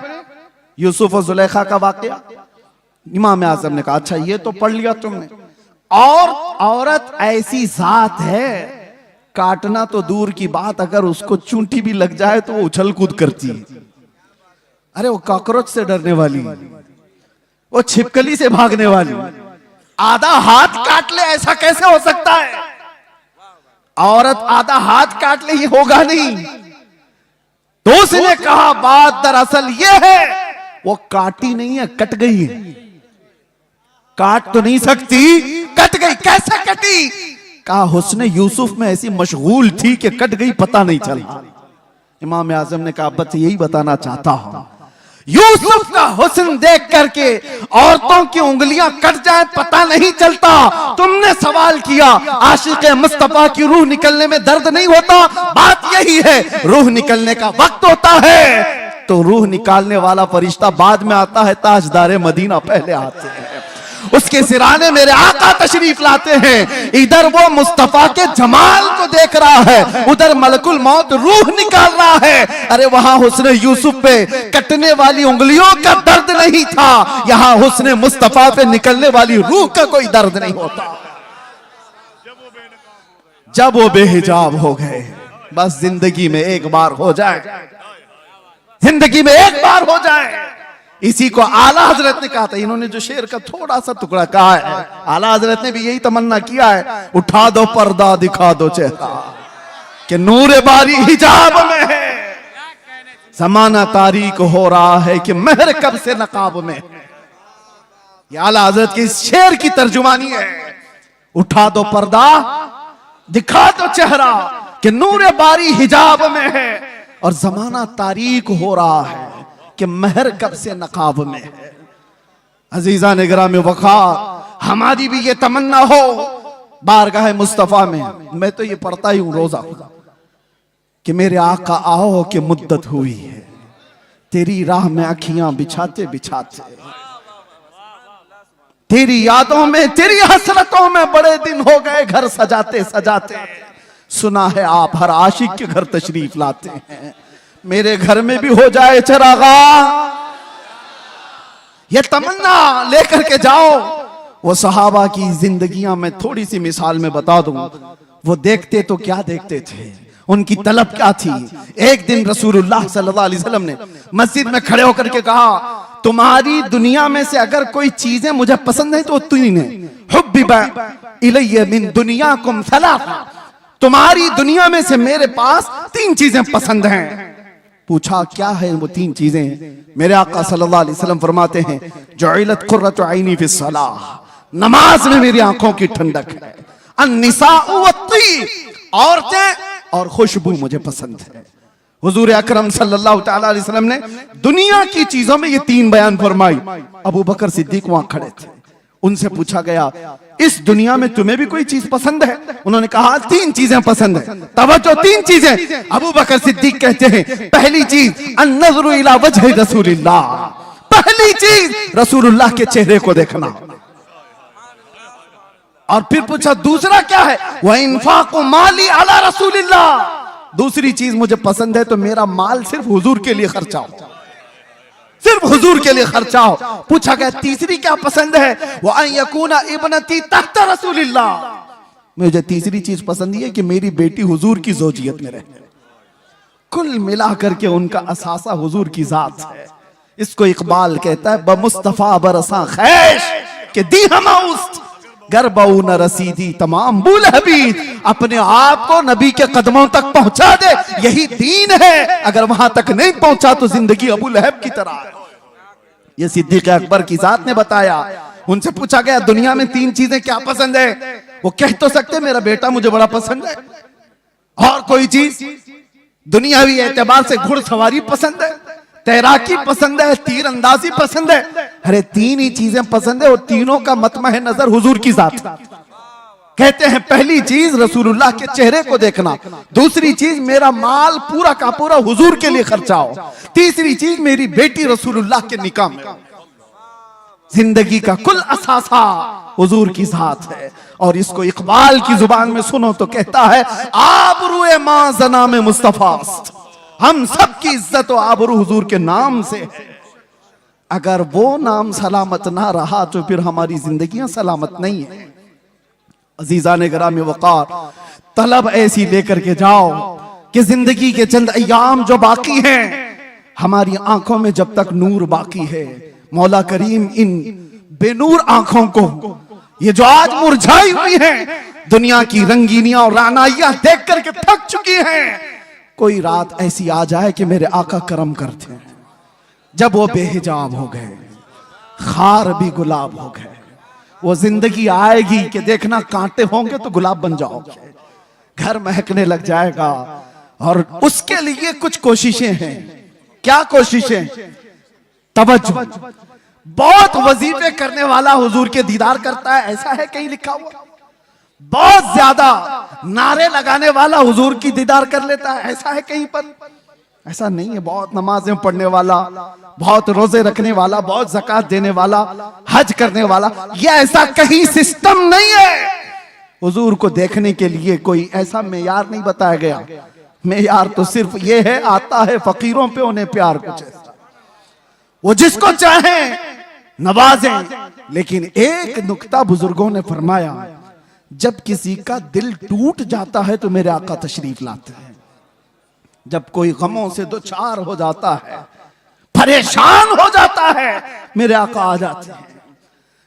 यूसुफ और जुलेखा का वाकया। इमाम आजम ने कहा अच्छा ये तो पढ़ लिया तुमने। और औरत ऐसी जात है, काटना तो दूर की बात, अगर उसको चूंटी भी लग जाए तो वो उछल कूद करती है। अरे वो कॉकरोच से डरने वाली, वो छिपकली से भागने वाली, आधा हाथ काट ले ऐसा कैसे हो सकता है? औरत आधा हाथ काट ले ये होगा नहीं। तो उसने कहा बात दरअसल ये है वो काटी नहीं है, कट गई है। काट तो नहीं सकती, कट गई। कैसे कटी? कहा हुस्न यूसुफ में ऐसी मशगूल थी कि कट गई, पता नहीं चला। इमाम आजम ने कहा बस यही बताना चाहता हूं, यूसुफ का हुस्न देख करके औरतों की उंगलियां कट जाए पता नहीं चलता। तुमने सवाल किया आशिक मुस्तफा की रूह निकलने में दर्द नहीं होता? बात यही है, रूह निकलने का वक्त होता है तो रूह निकालने वाला फरिश्ता बाद में आता है, ताजदार मदीना पहले आते हैं। उसके सिराने मेरे आका तशरीफ लाते हैं। इधर वो मुस्तफा के जमाल को देख रहा है, उधर मलकुल मौत रूह निकाल रहा है। अरे वहां हुस्न यूसुफ पे कटने वाली उंगलियों का दर्द नहीं था, यहां हुस्न मुस्तफा पे निकलने वाली रूह का कोई दर्द नहीं होता। जब वो बेहिजाब हो गए, बस जिंदगी में एक बार हो जाए जिंदगी में एक बार हो जाए। इसी को आला हजरत ने कहा था। इन्होंने जो शेर का थोड़ा सा टुकड़ा कहा है, आला हजरत ने भी यही तमन्ना किया है, उठा दो पर्दा दिखा दो चेहरा कि नूर बारी हिजाब में है, जमाना तारीक हो रहा है कि महर कब से नकाब में है। ये आला हजरत के इस शेर की तर्जुमानी है। उठा दो पर्दा दिखा दो चेहरा कि नूर बारी हिजाब में है और जमाना तारीक हो रहा है कि महर कब से नकाब में है। अजीजा ने गिरामी वक़ार, हमारी भी ये तमन्ना हो बारगाह मुस्तफा में। मैं तो ये पढ़ता ही हूं रोजा कि मेरे आका आओ कि मुद्दत हुई है तेरी राह में अखियां बिछाते बिछाते, तेरी यादों में तेरी हसरतों में बड़े दिन हो गए घर सजाते सजाते। सुना है आप हर आशिक के घर तशरीफ लाते हैं, मेरे घर में भी हो जाए चरागा। ये तमन्ना लेकर के जाओ। वो सहाबा की जिंदगियां मैं थोड़ी सी मिसाल में बता दूं। वो देखते तो क्या देखते थे, उनकी तलब क्या थी। एक दिन रसूलुल्लाह सल्लल्लाहु अलैहि वसल्लम ने मस्जिद में खड़े होकर के कहा, तुम्हारी दुनिया में से अगर कोई चीजें मुझे पसंद है तो तीन है। हुब्बिबा इलैया मिन दुनियाकुम सलासा, तुम्हारी दुनिया में से मेरे पास तीन चीजें पसंद हैं। पूछा क्या है वो तीन चीजें। मेरे आका सल्लल्लाहु अलैहि वसल्लम फरमाते हैं, जुइलत कुर्रतु ऐनी फिस सलाह, नमाज में मेरी आंखों की ठंडक है। अन्निसाउ वत्तीब, औरतें और खुशबू मुझे पसंद है। हुजूर अकरम सल्लल्लाहु तआला अलैहि वसल्लम ने दुनिया की चीजों में ये तीन बयान फरमाई। अबू बकर सिद्दीक वहां खड़े थे। उनसे पूछा गया, इस दुनिया में तुम्हें भी कोई चीज पसंद है? उन्होंने कहा तीन चीजें पसंद है। तवज्जो, तीन चीजें। अबू बकर सिद्दीक कहते हैं, पहली चीज अन्नज़रु इला वजहि रसूलिल्लाह, पहली चीज रसूलुल्लाह के चेहरे को देखना। और फिर पूछा दूसरा क्या है? वह इन्फाक़ु माली अला रसूलिल्लाह, दूसरी चीज मुझे पसंद है तो मेरा माल सिर्फ हुजूर के लिए खर्चा हो, सिर्फ हुजूर के लिए खर्चा हो। पूछा गया तीसरी क्या पसंद है? वह अन यकूना इब्नती तहत रसूलिल्लाह, मुझे तीसरी चीज पसंद है कि मेरी बेटी हुजूर की ज़ौजियत में रहे। कुल मिलाकर के उनका असासा हुजूर की जात है। इसको इकबाल कहता है, बमुस्तफा बरसा खैश के दी हमाउस्त गरबऊ न रसीदी तमाम बुल हबीब, अपने आप को नबी के कदमों तक पहुंचा दे, यही दीन है। अगर वहां तक नहीं पहुंचा तो जिंदगी अबू लहब की तरह है। ये सिद्दीक अकबर की जात ने बताया। उनसे पूछा गया दुनिया में तीन चीजें क्या पसंद है? वो कह तो सकते मेरा बेटा मुझे बड़ा पसंद है, और कोई चीज दुनियावी एतबार से घुड़सवारी पसंद है, तैराकी पसंद है, तीर अंदाजी पसंद है। अरे तीन ही चीजें पसंद है और तीनों का मतमह नजर हुजूर की जात। कहते हैं पहली चीज रसूलुल्लाह के चेहरे को देखना, दूसरी चीज मेरा माल पूरा का पूरा हुजूर के लिए खर्चा हो, तीसरी चीज मेरी बेटी रसूलुल्लाह के निकाह में। जिंदगी का कुल असासा हुजूर की जात है। और इसको इकबाल की जुबान में सुनो तो कहता है, आबरूए मां जना में मुस्तफास्त, हम सब की इज्जत और आबरू हुजूर के नाम से है। अगर वो नाम सलामत ना रहा तो फिर हमारी जिंदगियां सलामत नहीं है। अजीजा ने गिरामी वक़ार, तलब ऐसी लेकर के जाओ कि जिंदगी के चंद अय्याम जो बाकी हैं, हमारी आंखों में जब तक नूर बाकी है, मौला करीम इन बेनूर आंखों को, ये जो आज मुरझाई हुई हैं, दुनिया की रंगीनियां और रानाइयां देख करके थक चुकी हैं, कोई रात ऐसी आ जाए कि मेरे आका करम करते हैं, जब वो बेहिजाब हो गए, खार भी गुलाब हो गए, वो जिंदगी आएगी कि देखना कांटे होंगे तो गुलाब बन जाओगे, घर महकने लग जाएगा। और उसके लिए कुछ कोशिशें हैं। क्या कोशिशें? तवज्जो, बहुत वजीफे करने वाला हुजूर के दीदार करता है, ऐसा है कहीं लिखा हुआ? बहुत ज्यादा नारे लगाने वाला हुजूर की दीदार कर लेता है, ऐसा है कहीं पर? ऐसा नहीं है। बहुत नमाजें पढ़ने वाला, बहुत रोजे रखने वाला, बहुत ज़कात देने वाला, हज करने वाला, ये ऐसा कहीं सिस्टम नहीं है। हुजूर को देखने के लिए कोई ऐसा मेयार नहीं बताया गया। मेयार तो सिर्फ ये है, आता है फकीरों पे उन्हें प्यार, कुछ ऐसा वो जिसको चाहे नवाजें। लेकिन एक नुक्ता बुजुर्गों ने फरमाया, जब किसी का दिल टूट जाता है तो मेरे आका तशरीफ लाते हैं। जब कोई गमों से दो चार हो जाता है परेशान हो जाता है। मेरे आका आ जाते हैं।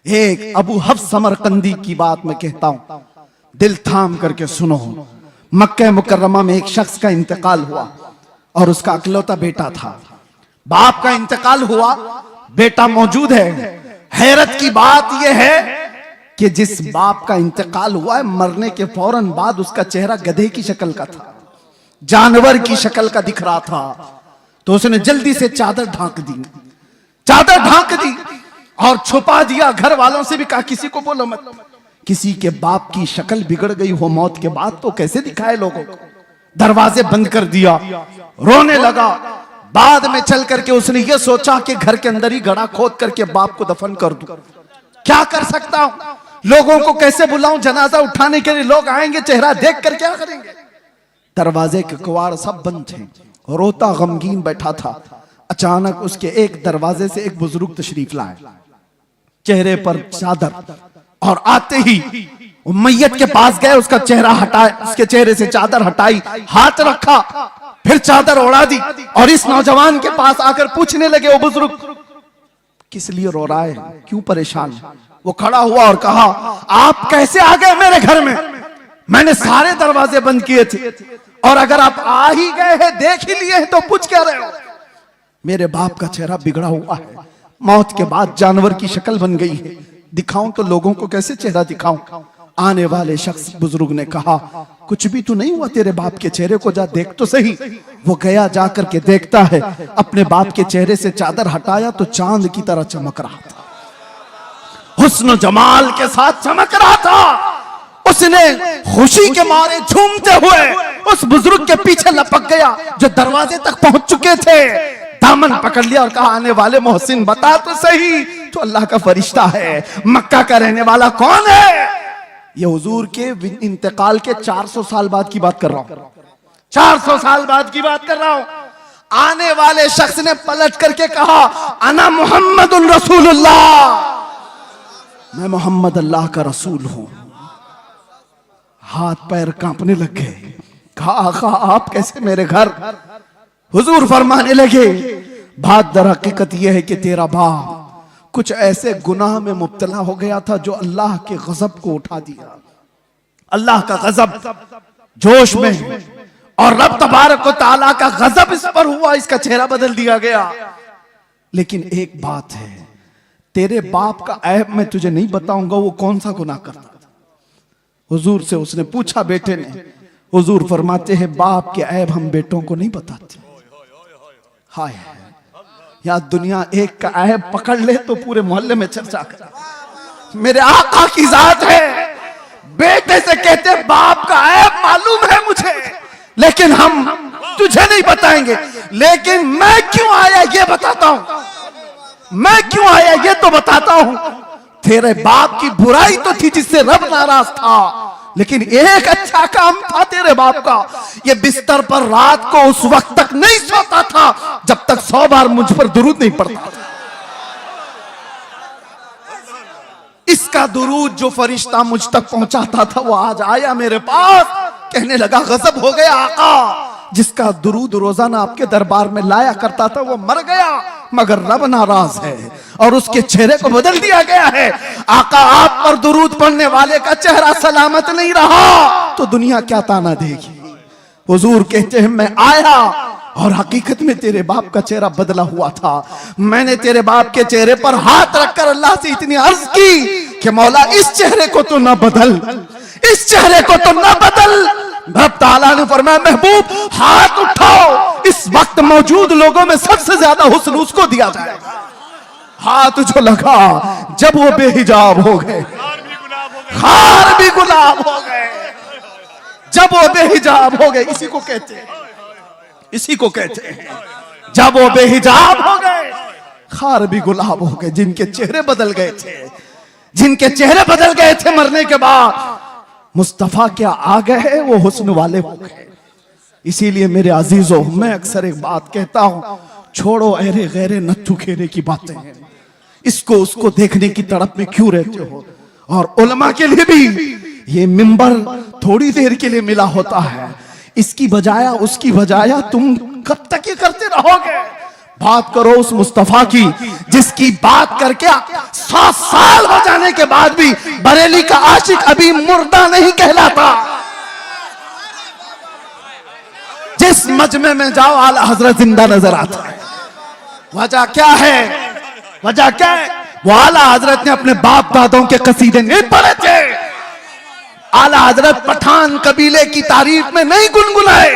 एक अबू हफ्स समरकंदी की बात मैं कहता हूं, दिल थाम करके सुनो। मक्का मुकर्रमा में एक शख्स का इंतकाल हुआ और उसका अकलौता बेटा था। बाप का इंतकाल हुआ, बेटा मौजूद है। हैरत की बात यह है कि जिस बाप का इंतकाल हुआ है, मरने के फौरन बाद उसका चेहरा गधे की शक्ल का था, जानवर की शक्ल का दिख रहा था। तो उसने जल्दी से चादर ढांक दी, चादर ढांक दी और छुपा दिया। घर वालों से भी कहा किसी को बोलो मत। किसी के बाप की शक्ल बिगड़ गई हो मौत के बाद तो कैसे दिखाए लोगों को। दरवाजे बंद कर दिया, रोने लगा। बाद में चल करके उसने ये सोचा कि घर के अंदर ही गड्ढा खोद करके बाप को दफन कर दूं। क्या कर सकता हूं, लोगों को कैसे बुलाऊं, जनाजा उठाने के लिए लोग आएंगे, चेहरा देख कर क्या करेंगे। दरवाजे के किवाड़ सब बंद थे, रोता गमगीन बैठा था। अचानक उसके एक दरवाजे से एक बुजुर्ग तशरीफ लाए, चेहरे पर चादर, और आते ही मैयत के पास गए, उसका चेहरा हटाया, उसके चेहरे से चादर हटाई, हाथ रखा, फिर चादर उड़ा दी और इस नौजवान के पास आकर पूछने लगे, वो बुजुर्ग किस लिए रो रहा है, क्यों परेशान। वो खड़ा हुआ और कहा, आप कैसे आ गए मेरे घर में, मैंने सारे दरवाजे बंद किए थे और अगर आप आ ही गए हैं, देख ही लिए हैं, तो पूछ क्या रहे हो। मेरे बाप का चेहरा बिगड़ा हुआ है, मौत के बाद जानवर की शक्ल बन गई है, दिखाऊं तो लोगों को कैसे चेहरा दिखाऊं। आने वाले शख्स बुजुर्ग ने कहा, कुछ भी तो नहीं हुआ तेरे बाप के चेहरे को, जा देख तो सही। वो गया, जाकर के देखता है, अपने बाप के चेहरे से चादर हटाया तो चांद की तरह चमक रहा था, हुस्न जमाल के साथ चमक रहा था। उसने खुशी के मारे झूमते हुए उस बुजुर्ग के पीछे लपक गया जो दरवाजे तक पहुंच चुके थे, दामन पकड़ लिया और कहा, आने वाले मोहसिन बता तो सही, तो अल्लाह का फरिश्ता है, मक्का का रहने वाला कौन है। ये हुजूर के इंतकाल के 400 साल बाद की बात कर रहा हूं, 400 साल बाद की बात कर रहा हूं। आने वाले शख्स ने पलट करके कहा, अना मुहम्मदुर रसूलुल्लाह, मैं मोहम्मद अल्लाह का रसूल हूं। हाथ पैर कांपने लग गए। कहा, आका आप कैसे मेरे घर। हुजूर फरमाने लगे, बात दर हकीकत यह है कि तेरा बाप कुछ ऐसे गुनाह में मुब्तला हो गया था जो अल्लाह के गजब को उठा दिया। अल्लाह का गजब जोश में, और रब तबारक व तआला का गजब इस पर हुआ, इसका चेहरा बदल दिया गया। लेकिन एक बात है, तेरे बाप का ऐब मैं तुझे नहीं बताऊंगा, वो कौन सा गुनाह करता था। हुजूर से उसने पूछा बेटे ने, हुजूर फरमाते हैं, बाप के ऐब हम बेटों को नहीं बताते। हाय, या दुनिया एक का ऐब पकड़ ले तो पूरे मोहल्ले में चर्चा कर। मेरे आका की जात है, बेटे से कहते बाप का ऐब मालूम है मुझे, लेकिन हम तुझे नहीं बताएंगे। लेकिन मैं क्यों आया ये बताता हूं, मैं क्यों आया ये तो बताता हूं। तेरे बाप की बुराई तो थी जिससे रब नाराज था, लेकिन एक अच्छा काम था तेरे बाप का, ये बिस्तर पर रात को उस वक्त तक नहीं सोता था जब तक 100 बार मुझ पर दुरूद नहीं पड़ता था। इसका दुरूद जो फरिश्ता मुझ तक पहुंचाता था वो आज आया मेरे पास, कहने लगा गजब हो गया आका, जिसका दुरूद रोजाना आपके दरबार में लाया करता था वो मर गया, मगर रब नाराज है और उसके चेहरे को बदल दिया गया है। आका आप पर दुरूद पढ़ने वाले का चेहरा सलामत नहीं रहा तो दुनिया क्या ताना देगी। हुजूर कहते हैं, मैं आया और हकीकत में तेरे बाप का चेहरा बदला हुआ था। मैंने तेरे बाप के चेहरे पर हाथ रखकर अल्लाह से इतनी अर्ज की कि मौला इस चेहरे को तो ना बदल, इस चेहरे को तो ना बदल। रब ताला ने फरमाया, महबूब हाथ उठाओ, इस वक्त मौजूद लोगों में सबसे ज्यादा हुस्न उसको दिया जाएगा। हाथ जो लगा, जब वो बेहिजाब हो गए, खार भी गुलाब हो गए, जब वो बेहिजाब हो गए, इसी को कहते हैं, इसी को कहते हैं जब वो बेहिजाब हो गए, खार भी गुलाब हो गए। जिनके चेहरे बदल गए थे, जिनके चेहरे बदल गए थे मरने के बाद, मुस्तफा क्या आ गए, वो हुस्न वाले हो गए। इसीलिए मेरे अजीजों, मैं अक्सर एक बात कहता हूं, छोड़ो अरे गैरे नत्थु खेरे की बातें, इसको उसको देखने की तड़प में क्यों रहते हो। और उलमा के लिए भी ये मिंबर थोड़ी देर के लिए मिला होता है, इसकी बजाया उसकी बजाया तुम कब तक ये करते रहोगे। बात करो उस मुस्तफा की जिसकी बात करके 100 साल हो जाने के बाद भी बरेली का आशिक अभी मुर्दा नहीं कहलाता। जिस मजमे में जाओ आला हजरत जिंदा नजर आता है। वजह क्या है? वजह क्या है? वो आला हजरत ने अपने बाप दादों के कसीदे नहीं पढ़े थे। आला हजरत पठान कबीले की तारीफ में नहीं गुनगुनाए।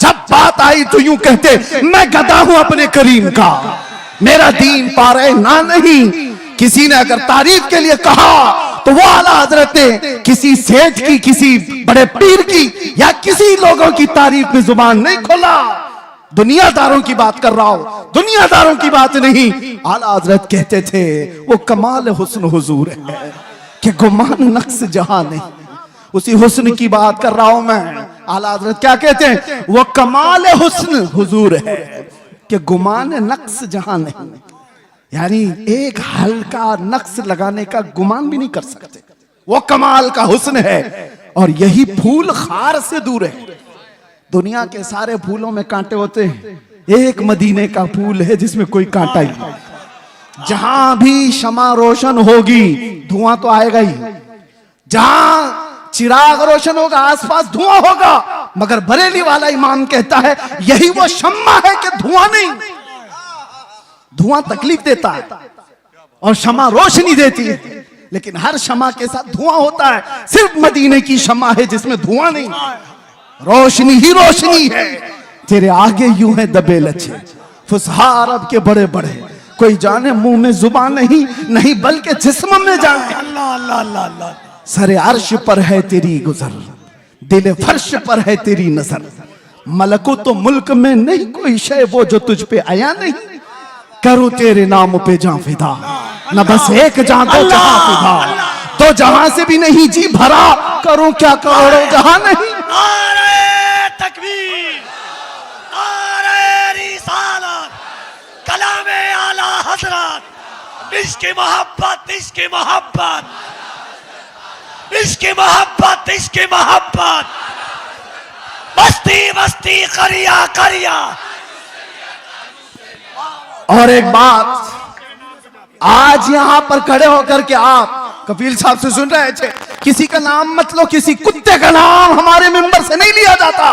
जब बात आई तो यूं कहते मैं गधा हूं अपने करीम का, मेरा दीन पारे ना नहीं। किसी ने अगर तारीफ के लिए कहा तो वो आला हजरत ने किसी सेठ की, किसी बड़े पीर की या किसी लोगों की तारीफ में जुबान नहीं खोला। दुनियादारों की बात कर रहा हूं, दुनियादारों की बात नहीं। आला हजरत कहते थे वो कमाल हुस्न हुजूर है कि गुमान नक्श जहां नहीं। उसी हुस्न की बात कर रहा हूं मैं। आला हजरत क्या कहते हैं? वो कमाल हुस्न हुजूर है कि गुमान नक्श जहां नहीं। यानी एक हल्का नक्श लगाने का गुमान भी नहीं कर सकते। वो कमाल का हुस्न है और यही फूल खार से दूर है। दुनिया के सारे फूलों में कांटे होते हैं, एक मदीने का फूल है जिसमें कोई कांटा ही नहीं। जहां भी शमा रोशन होगी धुआं तो आएगा ही। जहां चिराग रोशन होगा आसपास धुआं होगा। मगर बरेली वाला इमाम कहता है यही वो शम्मा है कि धुआं नहीं। धुआं तकलीफ देता है और शमा रोशनी देती है, लेकिन हर शमा के साथ धुआं होता है। सिर्फ मदीने की शमा है जिसमें धुआं नहीं, रोशनी ही रोशनी है। तेरे आगे यूं है दबे लच्छे फुसहा अरब के बड़े बड़े, कोई जाने मुंह में जुबान नहीं बल्कि जिस्म में जाने। अल्लाह अल्लाह अल्लाह अल्लाह। सरे अर्श पर है तेरी गुजर, दिल फर्श पर है तेरी नजर। मलको तो मुल्क में नहीं कोई शय वो जो तुझ पे आया नहीं। करूं तेरे नाम पे जां फिदा, न बस एक जां दो जहां फिदा। तो जहां से भी नहीं जी भरा, करूं क्या करोड़ों जहां नहीं। नारे तकबीर, नारे रिसालत, कलामे आला हजरत, इश्क़ मोहब्बत, इश्क़ मोहब्बत, इश्क़ मोहब्बत, इश्क़ मोहब्बत, बस्ती बस्ती करिया करिया। और एक बात, आज यहां पर खड़े होकर के आप कपिल साहब से सुन रहे थे, किसी का नाम मत लो, किसी कुत्ते का नाम हमारे मिंबर से नहीं लिया जाता।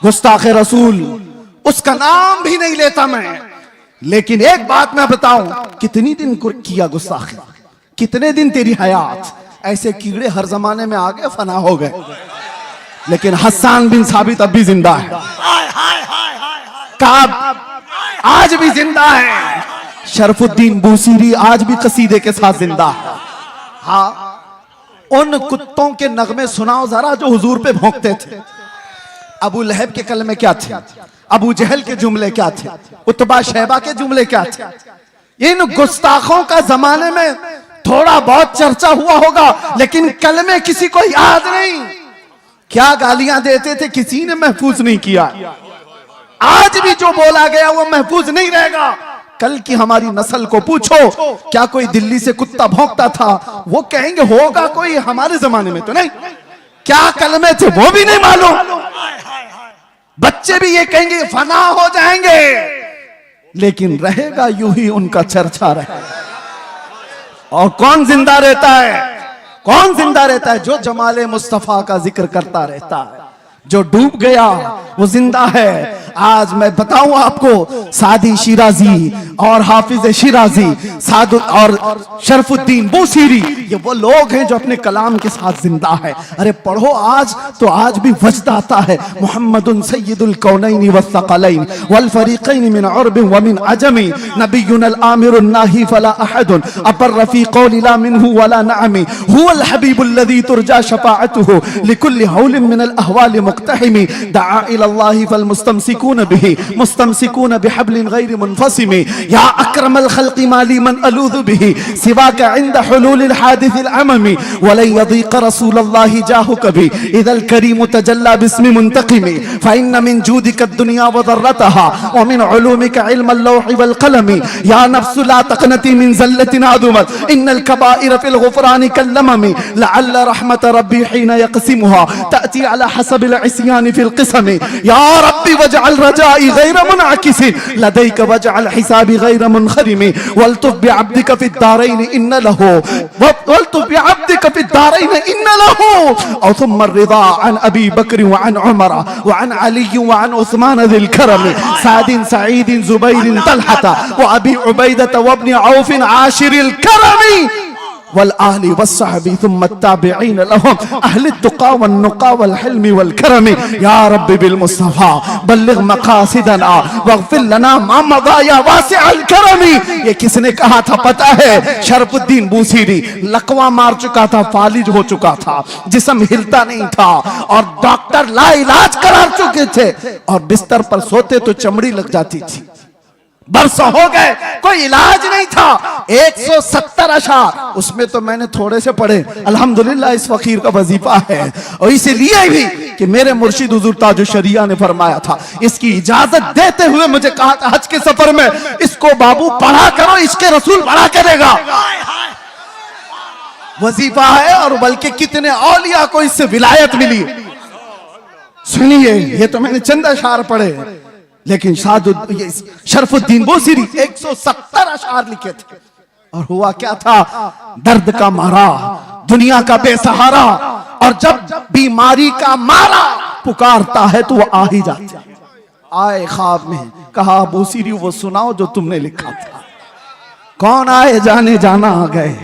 गुस्ताखे रसूल उसका नाम भी नहीं लेता मैं। लेकिन एक बात मैं बताऊं, कितनी दिन किया गुस्ताखी, कितने दिन तेरी हयात। ऐसे कीड़े हर जमाने में आ गए, फना हो गए, लेकिन हस्सान बिन साबित अब भी जिंदा है। हाय हाय हाय हाय। काब आज भी जिंदा है। शरफुद्दीन बूसीरी आज भी कसीदे के साथ जिंदा है। हाँ, उन कुत्तों के नगमे सुनाओ जरा जो हुजूर पे भौंकते थे। अबू लहब के कलमे क्या थे? अबू जहल के जुमले क्या थे? उतबा शैबा के जुमले क्या थे? इन गुस्ताखों का जमाने में थोड़ा बहुत चर्चा हुआ होगा, लेकिन कलमे किसी को याद नहीं। क्या गालियां देते थे किसी ने महफूज नहीं किया। आज भी जो बोला गया वो महफूज नहीं रहेगा। कल की हमारी नस्ल को पूछो, क्या कोई दिल्ली से कुत्ता भौंकता था? वो कहेंगे होगा कोई, हमारे जमाने में तो नहीं। क्या कलमे थे वो भी नहीं मालूम। बच्चे भी ये कहेंगे फना हो जाएंगे, लेकिन रहेगा यूं ही उनका चर्चा रहेगा। और कौन जिंदा रहता है? कौन जिंदा रहता है? जो जमाले मुस्तफा का जिक्र करता रहता है। जो डूब गया वो जिंदा है। आज मैं बताऊं आपको, सादी शिराजी और हाफिज शिराजी, साद और शरफुद्दीन बूसीरी, ये वो लोग हैं जो अपने कलाम के साथ जिंदा है। अरे पढ़ो आज तो आज भी वजद आता है। मुहम्मदुन सय्यदुल कौनैन वस्सक़लैन वल फरीक़ैन मिन उर्ब व मिन अजमी, नबियुनल आमिरुन नाही फला अहदुन अबर फी क़ौलि ला मिनहु वला नअमी, हुवल हबीबुल्लज़ी तुरजा शफ़ाअतुहु लिकुल्लि हौलिन मिनल अहवालि मुक़्तहिमी, दआ इलल्लाहि फल मुस्तमसिकून बिही मुस्तमसिकून बिहब्लिन गैरि मुनफ़सिमी, या अक्रमल खल्क़ि माली मन अलूज़ु बिही सिवाका इंद हुलूलिल हादिसिल अममी, वलन यदीक़ रसूलल्लाहि जाहु कभी इदल करीम तजल्ला बिस्मि मुंतक़िमी, फ़इन्न मिन जूदिक दुनिया व ज़र्रतहा व मिन उलूमिक इल्मल लौहि वल क़लमी, या नफ्सु ला तक़नती मिन ज़ल्लतिन अज़ुमत इन्नल कबाइर फ़िल ग़ुफ़रानि कल्लममी, लअल्ल रहमत रब्बी हीन यक़सिमुहा तअती अला हसबिल इस्यानि फ़िल क़िस्मी, या रब्बी वजअल रजाई गैर मुनअकिसिन लदैक वजअल हिसाबी गैर मुनखरिमी वल्तुफ बिअब्दिक फिद्दारैन इन्न लहू वल्तुफ बिअब्दिक फिद्दारैन इन्न लहू औ थुम्मा रिदा अन अबी बकर व अन उमर व अन अली व अन उस्मान ज़िल करम सादिन सईद जुबैर तलहत व अबी उबैदा व इब्न औफ आशिरिल करम वल आहली वस्सहबी थुम्मा ताबिईन लहुम अहल तुक़ा वन नुक़ा वल हिल्म वल करम या रब्बी बिल मुस्तफा बल्लिग मक़ासिदना वग़फिर लना मा मज़ा या वासिअल करम। ये किसने कहा था पता है? शरफुद्दीन बूसीरी। लकवा मार चुका था, फालिज हो चुका था, जिस्म हिलता नहीं था और डॉक्टर लाइलाज करार चुके थे और बिस्तर पर सोते तो चमड़ी लग जाती थी। बरसों हो गए, कोई इलाज नहीं था। 170 अशार, उसमें तो मैंने थोड़े से पढ़े। अल्हम्दुलिल्लाह इस फकीर का वजीफा है। और इसीलिए भी कि मेरे मुर्शिद हुजूर ताजुश शरिया ने फरमाया था, इसकी इजाजत देते हुए मुझे कहा था हज के सफर में, इसको बाबू पढ़ा करो, इसके रसूल पढ़ा करेगा। वजीफा है और बल्कि कितने औलिया को इससे विलायत मिली। सुनिए, ये तो मैंने चंद अशार पढ़े, लेकिन शरफुद्दीन बूसीरी 170 अशार लिखे थे। और हुआ क्या था? दर्द का मारा, दुनिया का बेसहारा, और जब बीमारी का मारा पुकारता है तो वो आ ही जाता है। आए ख्वाब में, कहा बूसीरी वो सुनाओ जो तुमने लिखा था। कौन आए? जाने जाना आ गए,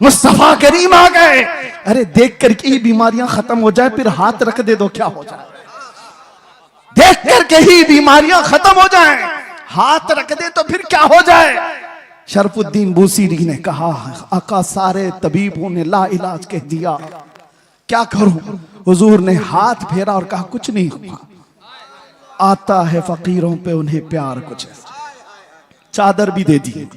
मुस्तफा करीम आ गए। अरे देख करके ही बीमारियां खत्म हो जाए, फिर हाथ रख दे दो क्या हो जाए? देख करके ही बीमारियां खत्म हो जाएं, हाथ रख दे तो फिर क्या हो जाए? शरफुद्दीन बूसीरी ने कहा, आका सारे तबीबों ने ला इलाज कह दिया, क्या करूं? हुजूर ने हाथ फेरा और कहा कुछ नहीं हुआ। आता है फकीरों पे उन्हें प्यार कुछ। चादर भी दे दी।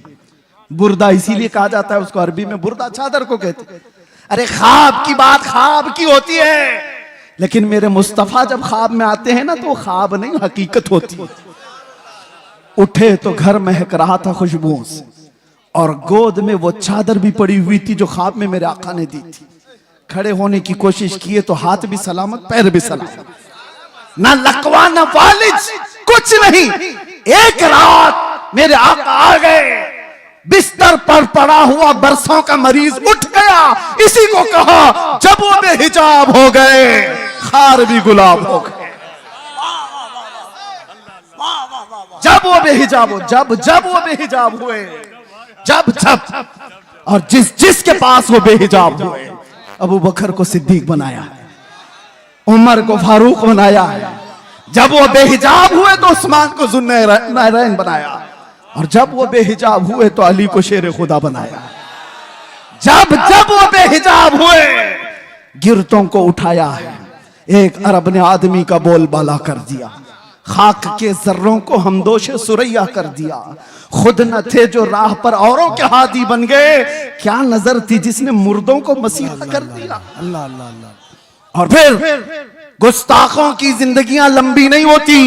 बुर्दा इसीलिए कहा जाता है उसको, अरबी में बुर्दा चादर को कहते। अरे ख्वाब की बात ख्वाब की होती है, लेकिन मेरे मुस्तफा जब ख्वाब में आते हैं ना तो वो ख्वाब नहीं हकीकत होती। उठे तो घर महक रहा था खुशबुओं से, और गोद में वो चादर भी पड़ी हुई थी जो ख्वाब में मेरे आका ने दी थी। खड़े होने की कोशिश किए तो हाथ भी सलामत, पैर भी सलामत, ना लकवा ना फालिज, कुछ नहीं। एक रात मेरे आका आ गए, बिस्तर पर पड़ा हुआ बरसों का मरीज उठ गया। इसी को कहा जब वो बेहिजाब हो गए, खार भी गुलाब हो गए। जब वो बेहिजाब हो, जब वो बेहिजाब हुए, जब और जिसके पास वो बेहिजाब हुए, अबू बकर को सिद्दीक बनाया है, उमर को फारूक बनाया है। जब वो बेहिजाब हुए तो उस्मान को ज़ुन्नैरैन बनाया, और जब वो बेहिजाब हुए तो अली को शेर खुदा बनाया। जब वो बेहिजाब हुए, गिरतों को उठाया है। एक अरब ने आदमी का बोलबाला कर दिया, खाक के जर्रों को हमदोश सुरैया कर दिया। खुद न थे जो राह पर औरों के हादी बन गए, क्या नजर थी जिसने मुर्दों को मसीहा कर दिया। अल्लाह अल्लाह अल्लाह। और फिर गुस्ताखों की जिंदगियां लंबी नहीं होती,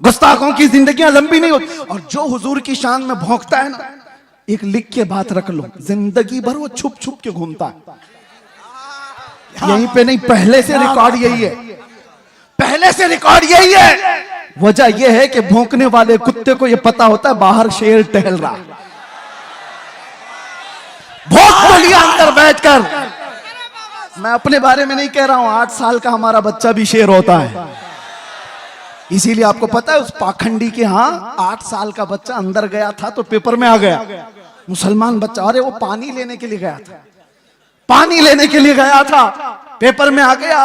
गुस्ताखों की जिंदगियां लंबी नहीं होती। और जो हुजूर की शान में भौंकता है ना, एक लिख के बात रख लो, जिंदगी भर वो छुप छुप के घूमता है। यहीं पे नहीं, पहले से रिकॉर्ड यही है, पहले से रिकॉर्ड यही है। वजह यह है कि भौंकने वाले कुत्ते को यह पता होता है बाहर शेर टहल रहा, भौंक तो लिया अंदर बैठकर। मैं अपने बारे में नहीं कह रहा हूं, 8 साल का हमारा बच्चा भी शेर होता है। इसीलिए आपको पता है उस पाखंडी के यहाँ 8 साल का बच्चा अंदर गया था तो पेपर में आ गया, मुसलमान बच्चा। अरे वो पानी लेने के लिए गया था, पानी लेने के लिए गया था, पेपर में आ गया।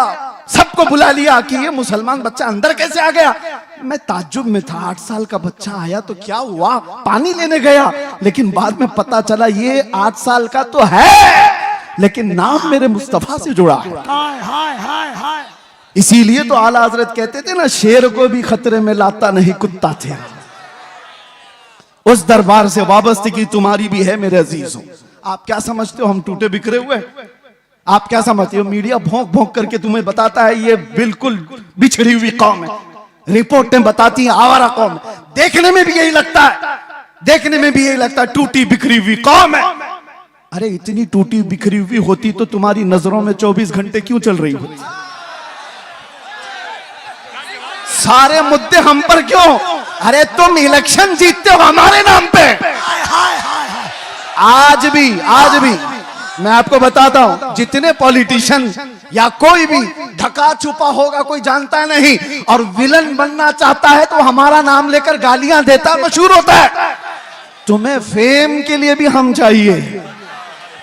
सबको बुला लिया कि ये मुसलमान बच्चा अंदर कैसे आ गया। मैं ताज्जुब में था, 8 साल का बच्चा आया तो क्या हुआ, पानी लेने गया। लेकिन बाद में पता चला ये 8 साल का तो है, लेकिन नाम मेरे मुस्तफा से जुड़ा है। इसीलिए तो आला हजरत कहते थे ना, शेर को भी खतरे में लाता नहीं कुत्ता थे। उस दरबार से वाबस्तगी तुम्हारी भी है मेरे अजीजों। आप क्या समझते हो हम टूटे बिखरे हुए? आप क्या समझते हो मीडिया भौंक भौंक करके तुम्हें बताता है ये बिल्कुल बिछड़ी हुई कौम है, रिपोर्टें बताती हैं आवारा कौम है। देखने में भी यही लगता है, देखने में भी यही लगता है टूटी बिखरी हुई कौम है। अरे इतनी टूटी बिखरी हुई होती तो तुम्हारी नजरों में 24 घंटे क्यों चल रही होती? सारे मुद्दे हम पर क्यों? अरे तुम इलेक्शन जीतते हो हमारे नाम पे। हाय हाय हाय हाय। आज भी मैं आपको बताता हूं, जितने पॉलिटिशियन या कोई भी ढका छुपा होगा, कोई जानता नहीं, और विलन बनना चाहता है तो हमारा नाम लेकर गालियां देता, मशहूर होता है। तुम्हें फेम के लिए भी हम चाहिए,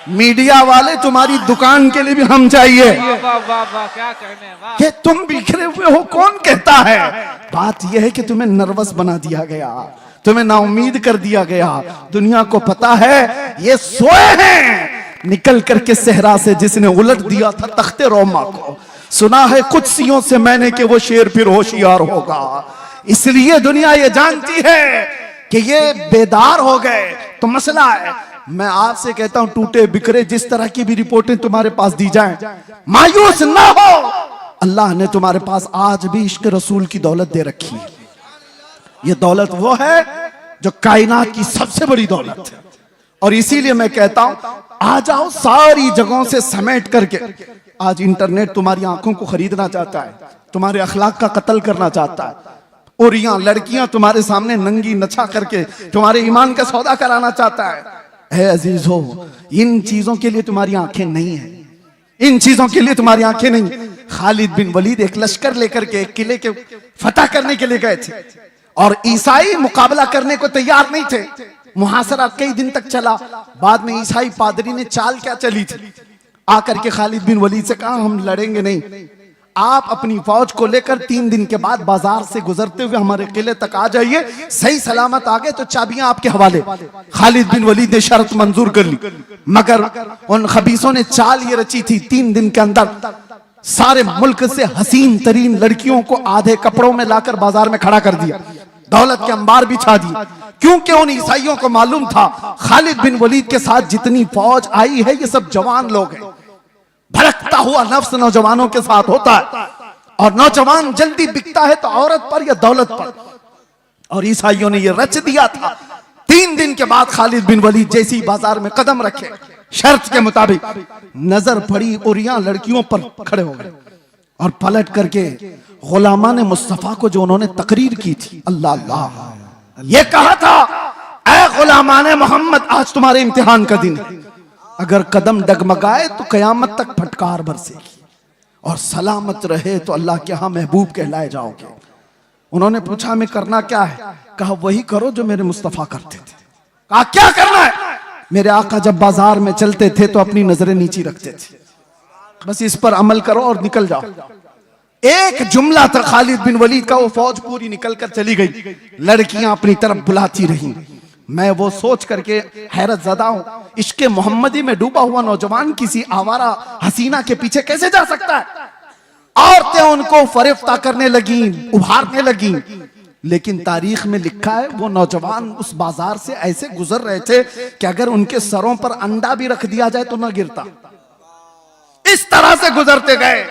मीडिया वाले तुम्हारी दुकान के लिए भी हम चाहिए। वाह वाह वाह, क्या कहने, वाह। कि तुम बिखरे हुए हो कौन कहता है? बात यह है कि तुम्हें नर्वस बना दिया गया, तुम्हें नाउम्मीद कर दिया गया। दुनिया को पता है ये सोए हैं। निकल करके सहरा से जिसने उलट दिया था तख्ते रोमा को, सुना है कुदसियों से मैंने कि वो शेर फिर होशियार होगा। इसलिए दुनिया ये जानती है कि ये बेदार हो गए। तो मसला है, मैं आपसे कहता हूं टूटे बिखरे जिस तरह की भी रिपोर्टें तुम्हारे पास दी जाएं, मायूस ना हो। अल्लाह ने तुम्हारे पास आज भी इश्क रसूल की दौलत दे रखी है। ये दौलत वो है जो कायनात की सबसे बड़ी दौलत है। और इसीलिए मैं कहता हूं आ जाओ सारी जगहों से समेट करके। आज इंटरनेट तुम्हारी आंखों को खरीदना चाहता है, तुम्हारे अखलाक का कत्ल करना चाहता है। और यहाँ लड़कियां तुम्हारे सामने नंगी नचा करके तुम्हारे ईमान का सौदा कराना चाहता है। है अजीज हो, इन चीजों के लिए तुम्हारी आंखें नहीं है, इन चीजों के लिए तुम्हारी आंखें नहीं। खालिद बिन वलीद एक लश्कर लेकर के एक किले के फतह करने के लिए गए थे और ईसाई मुकाबला करने को तैयार नहीं थे। मुहासरा कई दिन तक चला। बाद में ईसाई पादरी ने चाल क्या चली थी, आकर के खालिद बिन वलीद से कहा हम लड़ेंगे नहीं, आप अपनी फौज को लेकर 3 दिन के बाद बाजार से गुजरते हुए हमारे किले तक आ जाइए, सही सलामत आ गए तो चाबियां आपके हवाले। खालिद बिन वलीद ने शर्त मंजूर कर ली, मगर उन खबीसों ने चाल ये रची थी 3 दिन के अंदर सारे मुल्क से हसीन तरीन लड़कियों को आधे कपड़ों में लाकर बाजार में खड़ा कर दिया, दौलत के अंबार बिछा दिए। क्योंकि उन ईसाइयों को मालूम था खालिद बिन वलीद के साथ जितनी फौज आई है ये सब जवान लोग हैं। भड़कता हुआ नफ्स नौजवानों के साथ होता है और नौजवान जल्दी बिकता है तो औरत पर या दौलत पर। और ईसाइयों ने ये रच दिया था। 3 दिन के बाद खालिद बिन वलीद जैसी बाजार में कदम रखे, शर्त के मुताबिक नजर पड़ी और यहाँ लड़कियों पर खड़े हो गए और पलट करके गुलामान मुस्तफा को जो उन्होंने तकरीर की थी, अल्लाह अल्लाह, ये कहा था ऐ गुलामान मोहम्मद आज तुम्हारे इम्तिहान का दिन है, अगर कदम डगमगाए तो कयामत तक फटकार बरसेगी और सलामत रहे तो अल्लाह के यहां महबूब कहलाए जाओगे। उन्होंने पूछा हमें करना क्या है? कहा वही करो जो मेरे मुस्तफा करते थे। कहा क्या करना है? मेरे आका जब बाजार में चलते थे तो अपनी नजरें नीची रखते थे, बस इस पर अमल करो और निकल जाओ। एक जुमला था खालिद बिन वलीद का, वो फौज पूरी निकल कर चली गई, लड़कियां अपनी तरफ बुलाती रही। मैं वो सोच करके हैरत ज़दा हूं, इश्के मोहम्मदी में डूबा हुआ नौजवान किसी आवारा हसीना के पीछे कैसे जा सकता है? औरतें उनको फरिफ्ता करने लगी, उभारने लगी। लेकिन तारीख में लिखा है वो नौजवान उस बाजार से ऐसे गुजर रहे थे कि अगर उनके सरों पर अंडा भी रख दिया जाए तो ना गिरता। इस तरह से गुजरते गए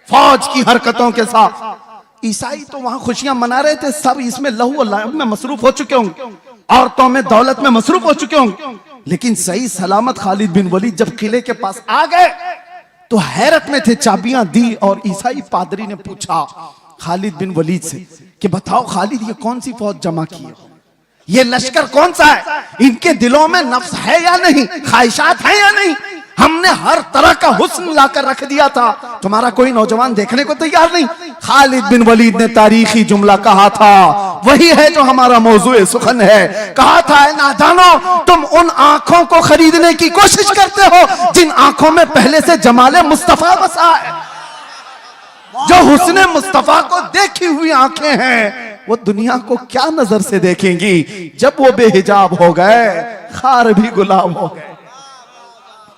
फौज की हरकतों के साथ। ईसाई तो वहां खुशियां मना रहे थे, सब इसमें लहू और लाहब में मसरूफ हो चुके होंगे, औरतों में दौलत में मसरूफ हो चुके होंगे। लेकिन सही सलामत खालिद बिन वलीद जब किले के पास आ गए तो हैरत में थे, चाबियां दी और ईसाई पादरी ने पूछा खालिद बिन वलीद से कि बताओ खालिद ये कौन सी फौज जमा की है, ये लश्कर कौन सा है, इनके दिलों में नफ्स है या नहीं, ख्वाहिशात है या नहीं? हमने हर तरह का हुस्न लाकर रख दिया था, तुम्हारा कोई नौजवान देखने को तैयार नहीं। खालिद बिन वलीद ने तारीखी जुमला कहा था, वही है जो हमारा मौजूए सुखन है। कहा था नादानो, तुम उन आंखों को खरीदने की कोशिश करते हो जिन आंखों में पहले से जमाले मुस्तफा बसा है। जो हुस्ने मुस्तफा को देखी हुई आंखें हैं वो दुनिया को क्या नजर से देखेंगी? जब वो बेहिजाब हो गए खार भी गुलाब हो गए।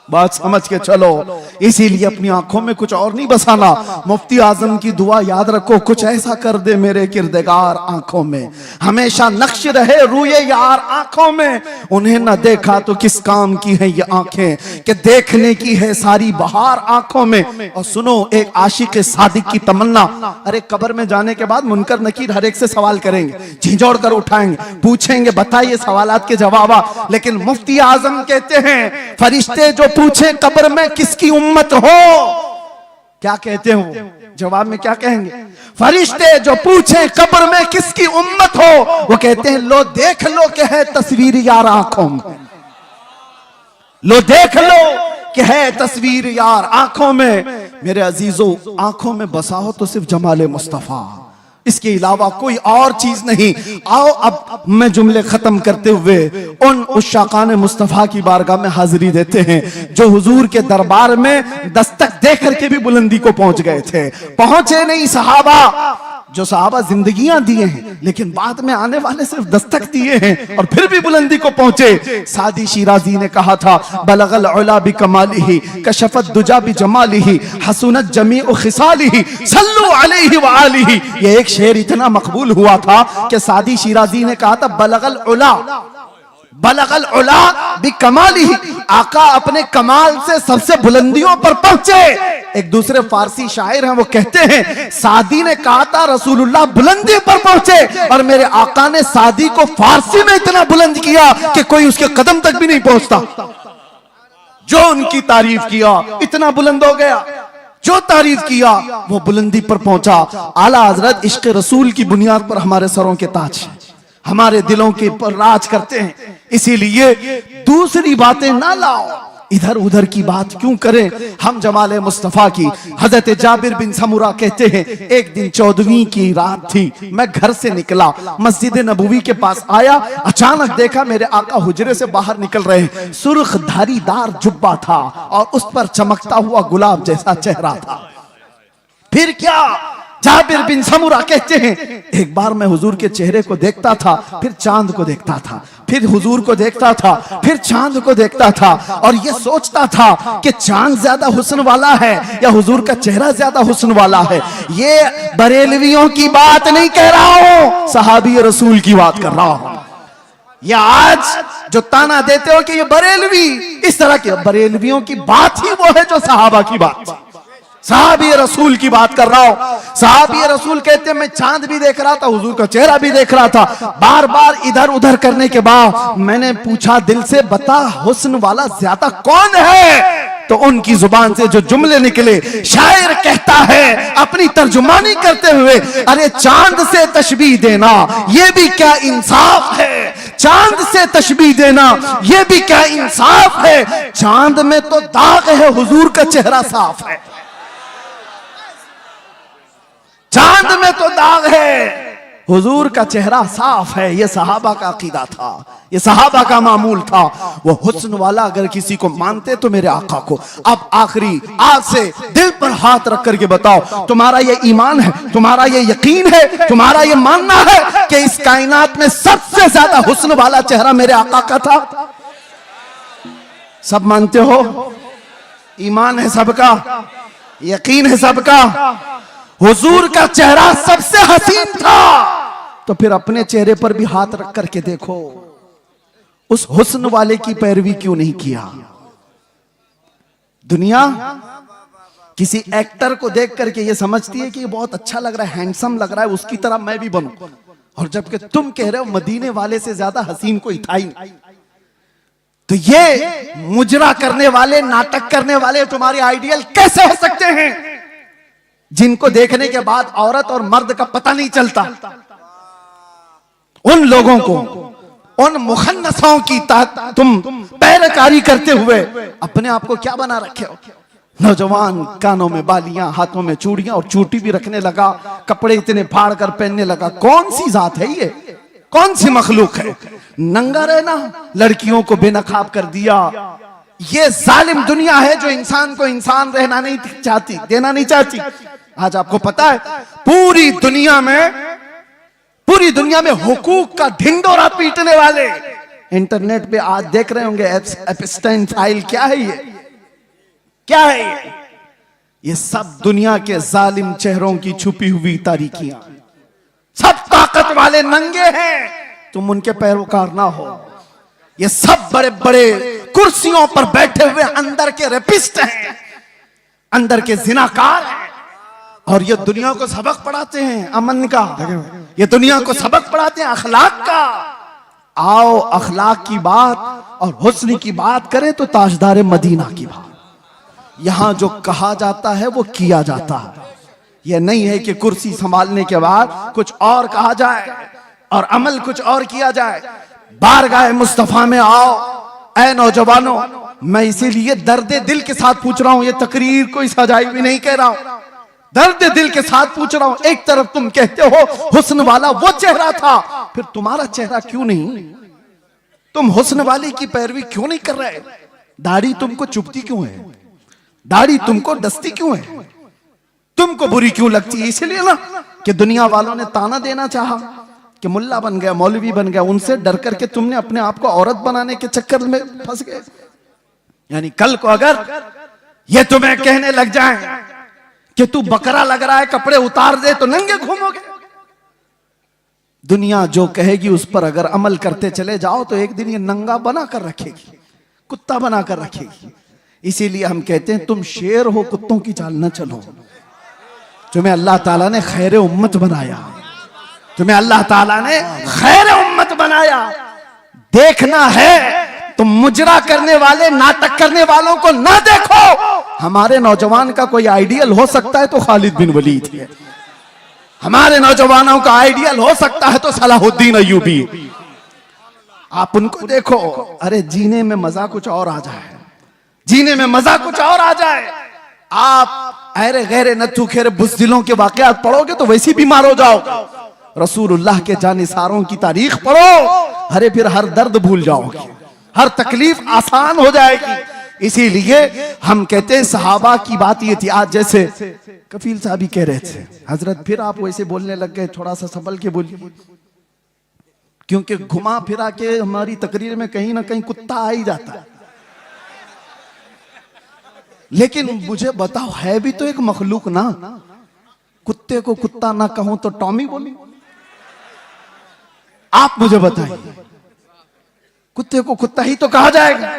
बात समझ के चलो, इसीलिए अपनी आंखों में कुछ और नहीं बसाना। मुफ्ती आजम की दुआ याद रखो, कुछ ऐसा कर दे मेरे किरदगार आंखों में, हमेशा नक्श रहे रूए यार आंखों में। उन्हें न देखा तो किस काम की है ये आंखें कि देखने की है सारी बहार आंखों में। और सुनो एक आशिक सादिक की तमन्ना, अरे कब्र में जाने के बाद मुनकर नकीर हर एक से सवाल करेंगे, झिझोड़ कर उठाएंगे, पूछेंगे बताइए सवालात के जवाब। लेकिन मुफ्ती आजम कहते हैं फरिश्ते जो पूछे कब्र में किसकी उम्मत हो, क्या कहते हो? जवाब में क्या कहेंगे? फरिश्ते जो पूछे कब्र में किसकी उम्मत हो, वो कहते हैं लो देख लो कि है तस्वीर यार आंखों में, लो देख लो कि है तस्वीर यार आंखों में। मेरे अजीजों, आंखों में बसा हो तो सिर्फ जमाले मुस्तफा, इसके अलावा कोई और चीज नहीं। आओ अब मैं जुमले खत्म करते हुए उन उशाकान मुस्तफा की बारगाह में हाजिरी देते हैं जो हुजूर के दरबार में दस्तक दे करके भी बुलंदी को पहुंच गए थे। पहुंचे नहीं सहाबा, जो सहाबा जिंदगियां दिए हैं लेकिन बाद में आने वाले सिर्फ दस्तक दिए हैं और फिर भी बुलंदी को पहुंचे। सादी शिराजी ने कहा था बलगल उला बि कमालिही कशफत दुजा बि जमालिही हसनत जमीउ खिसालिही सल्लु अलैहि व आलिही। ये एक शेर इतना मकबूल हुआ था कि सादी शिराजी ने कहा था बलगल उला बि कमालिही, आका अपने कमाल से सबसे बुलंदियों पर पहुंचे। एक दूसरे फारसी शायर हैं, वो कहते हैं सादी ने कहा था रसूलुल्लाह बुलंदी पर पहुंचे, और मेरे आका ने सादी को फारसी में इतना बुलंद किया कि कोई उसके कदम तक भी नहीं पहुंचता। जो उनकी तारीफ किया इतना बुलंद हो गया, जो तारीफ किया वो बुलंदी पर पहुंचा। आला हजरत इश्क रसूल की बुनियाद पर हमारे सरों के ताज हमारे दिलों के पर राज करते हैं। इसीलिए दूसरी बातें ना लाओ, इधर उधर की बात क्यों करें। हम जमाले मुस्तफा की। हजरत जाबिर बिन समुरा कहते हैं एक दिन 14वीं की रात थी, मैं घर से निकला, मस्जिद नबवी के पास आया, अचानक देखा मेरे आका हुजरे से बाहर निकल रहे हैं। सुर्ख धारीदार जुब्बा था और उस पर चमकता हुआ गुलाब जैसा चेहरा था। फिर क्या? जाबिर बिन समुरा कहते हैं एक बार मैं हुजूर के चेहरे को देखता था, फिर चांद को देखता था, फिर हुजूर को देखता था, फिर चांद को देखता था, और ये सोचता था कि चांद ज्यादा हुस्न वाला है या हुजूर का चेहरा ज्यादा हुस्न वाला है। ये बरेलवियों की बात नहीं कह रहा हूं, सहाबी रसूल की बात कर रहा हूं। या आज जो ताना देते हो कि ये बरेलवी, इस तरह के बरेलवियों की बात ही वो है जो सहाबा की बात। सहाबी रसूल की बात कर रहा हूं। सहाबी रसूल कहते हैं मैं चांद भी देख रहा था, हुजूर का चेहरा भी देख रहा था। बार बार इधर उधर करने के बाद मैंने पूछा दिल से, बता हुस्न वाला ज्यादा कौन है? तो उनकी जुबान से जो जुमले निकले, शायर कहता है अपनी तर्जुमानी करते हुए, अरे चांद से तशबीह देना ये भी क्या इंसाफ है, चांद से तशबीह देना ये भी क्या इंसाफ है। चांद में तो दाग है, हुजूर का चेहरा साफ है। चांद में तो दाग है, हुजूर का चेहरा साफ है। ये सहाबा का अकीदा था, ये सहाबा का मामूल था। वो हुस्न वाला अगर किसी को मानते तो मेरे आका को। अब आखिरी आज से दिल पर हाथ रख करके बताओ, तुम्हारा ये ईमान है, तुम्हारा ये यकीन है, तुम्हारा ये मानना है कि इस कायनात में सबसे ज्यादा हुस्न वाला चेहरा मेरे आका का था? सब मानते हो? ईमान है सबका, यकीन है सबका। हुजूर का चेहरा सबसे हसीन था, तो फिर अपने चेहरे पर भी हाथ रख करके देखो, उस हुस्न वाले की पैरवी क्यों नहीं किया? दुनिया किसी एक्टर को देख करके ये समझती है कि ये बहुत अच्छा लग रहा है, हैंडसम लग रहा है, उसकी तरह मैं भी बनूं, और जबकि तुम कह रहे हो मदीने वाले से ज्यादा हसीन कोई था ही नहीं। तो ये मुजरा करने वाले, नाटक करने वाले तुम्हारे आइडियल कैसे हो सकते हैं, जिनको देखने के बाद औरत और मर्द का पता नहीं चलता? उन लोगों को, उन मुखन्नसों की तुम पैरकारी करते हुए अपने आप को क्या बना रखे हो? नौजवान कानों में बालियां, हाथों में चूड़ियां और चोटी भी रखने लगा, कपड़े इतने फाड़ कर पहनने लगा। कौन सी जात है ये, कौन सी मखलूक है? नंगा रहना लड़कियों को बेनकाब कर दिया। ये जालिम दुनिया है जो इंसान को इंसान रहना नहीं चाहती, देना नहीं चाहती। आज आपको पता है पूरी दुनिया में हुकूक का ढिंडोरा पीटने वाले इंटरनेट पे आज देख रहे होंगे एप्स्टाइन फाइल। क्या है ये, क्या है ये? ये सब दुनिया के जालिम चेहरों की छुपी हुई तारीकियां। सब ताकत वाले नंगे हैं, तुम उनके पैरोकार ना हो। ये सब बड़े बड़े कुर्सियों पर बैठे हुए अंदर के रेपिस्ट हैं, अंदर के जिनाकार हैं, और ये दुनिया को सबक पढ़ाते हैं अमन का, ये दुनिया को सबक पढ़ाते हैं अखलाक का। आओ अखलाक की बात और हुस्न की बात करें तो ताजदार मदीना की बात, यहां जो कहा जाता है वो किया जाता है। यह नहीं है कि कुर्सी संभालने के बाद कुछ और कहा जाए और अमल कुछ और किया जाए। बारगाह मुस्तफा में आओ ऐ नौजवानों। मैं इसीलिए दर्द दिल के साथ पूछ रहा हूं, ये तकरीर कोई सजाई भी नहीं कह रहा हूं, दर्द दिल के साथ पूछ रहा हूं। एक तरफ तुम कहते हो हुस्न वाला वो चेहरा था, फिर तुम्हारा चेहरा क्यों नहीं? तुम हुस्न वाली की पैरवी क्यों नहीं कर रहे? दाढ़ी तुमको चुभती क्यों है? दाढ़ी तुमको डसती क्यों है? तुमको बुरी क्यों लगती है? इसलिए ना कि दुनिया वालों ने ताना देना चाहा कि मुल्ला बन गया, मौलवी बन गया, उनसे डर करके तुमने अपने आप को औरत बनाने के चक्कर में फंस गए। यानी कल को अगर ये तुम्हें कहने लग जाए कि तू बकरा लग रहा है, कपड़े उतार दे, तो नंगे घूमोगे। दुनिया जो कहेगी उस पर अगर अमल करते चले जाओ तो एक दिन ये नंगा बना कर रखेगी, कुत्ता बना कर रखेगी। इसीलिए हम कहते हैं तुम शेर हो, कुत्तों की चाल न चलो। तुम्हें अल्लाह ताला ने खैर उम्मत बनाया, तुम्हें अल्लाह ताला ने खैर उम्मत बनाया। देखना है तो मुजरा करने वाले, नाटक करने वालों को ना देखो। हमारे नौजवान का कोई आइडियल हो सकता है तो खालिद बिन वलीद है, हमारे नौजवानों का आइडियल हो सकता है तो सलाहुद्दीन अय्यूबी। आप उनको देखो, अरे जीने में मजा कुछ और आ जाए, जीने में मजा कुछ और आ जाए। आप अरे गैरे नथु खेरे बुज़दिलों के वाकयात पढ़ोगे तो वैसे बीमार हो जाओ। रसूलुल्लाह के जानिसारों की तारीख पढ़ो, अरे फिर हर दर्द भूल जाओगे, हर तकलीफ आसान हो जाएगी। इसीलिए हम कहते हैं सहाबा की बात ये थी। आज जैसे कफील साहब ही कह रहे थे, हजरत फिर आप वैसे बोलने लग गए, थोड़ा सा संभल के बोलिए, क्योंकि घुमा फिरा के हमारी तकरीर में कहीं ना कहीं कुत्ता आ ही जाता है। लेकिन मुझे बताओ, है भी तो एक मखलूक ना। कुत्ते को कुत्ता ना कहूं तो टॉमी बोलूं? आप मुझे बताइए, कुत्ते को कुत्ता ही तो कहा जाएगा।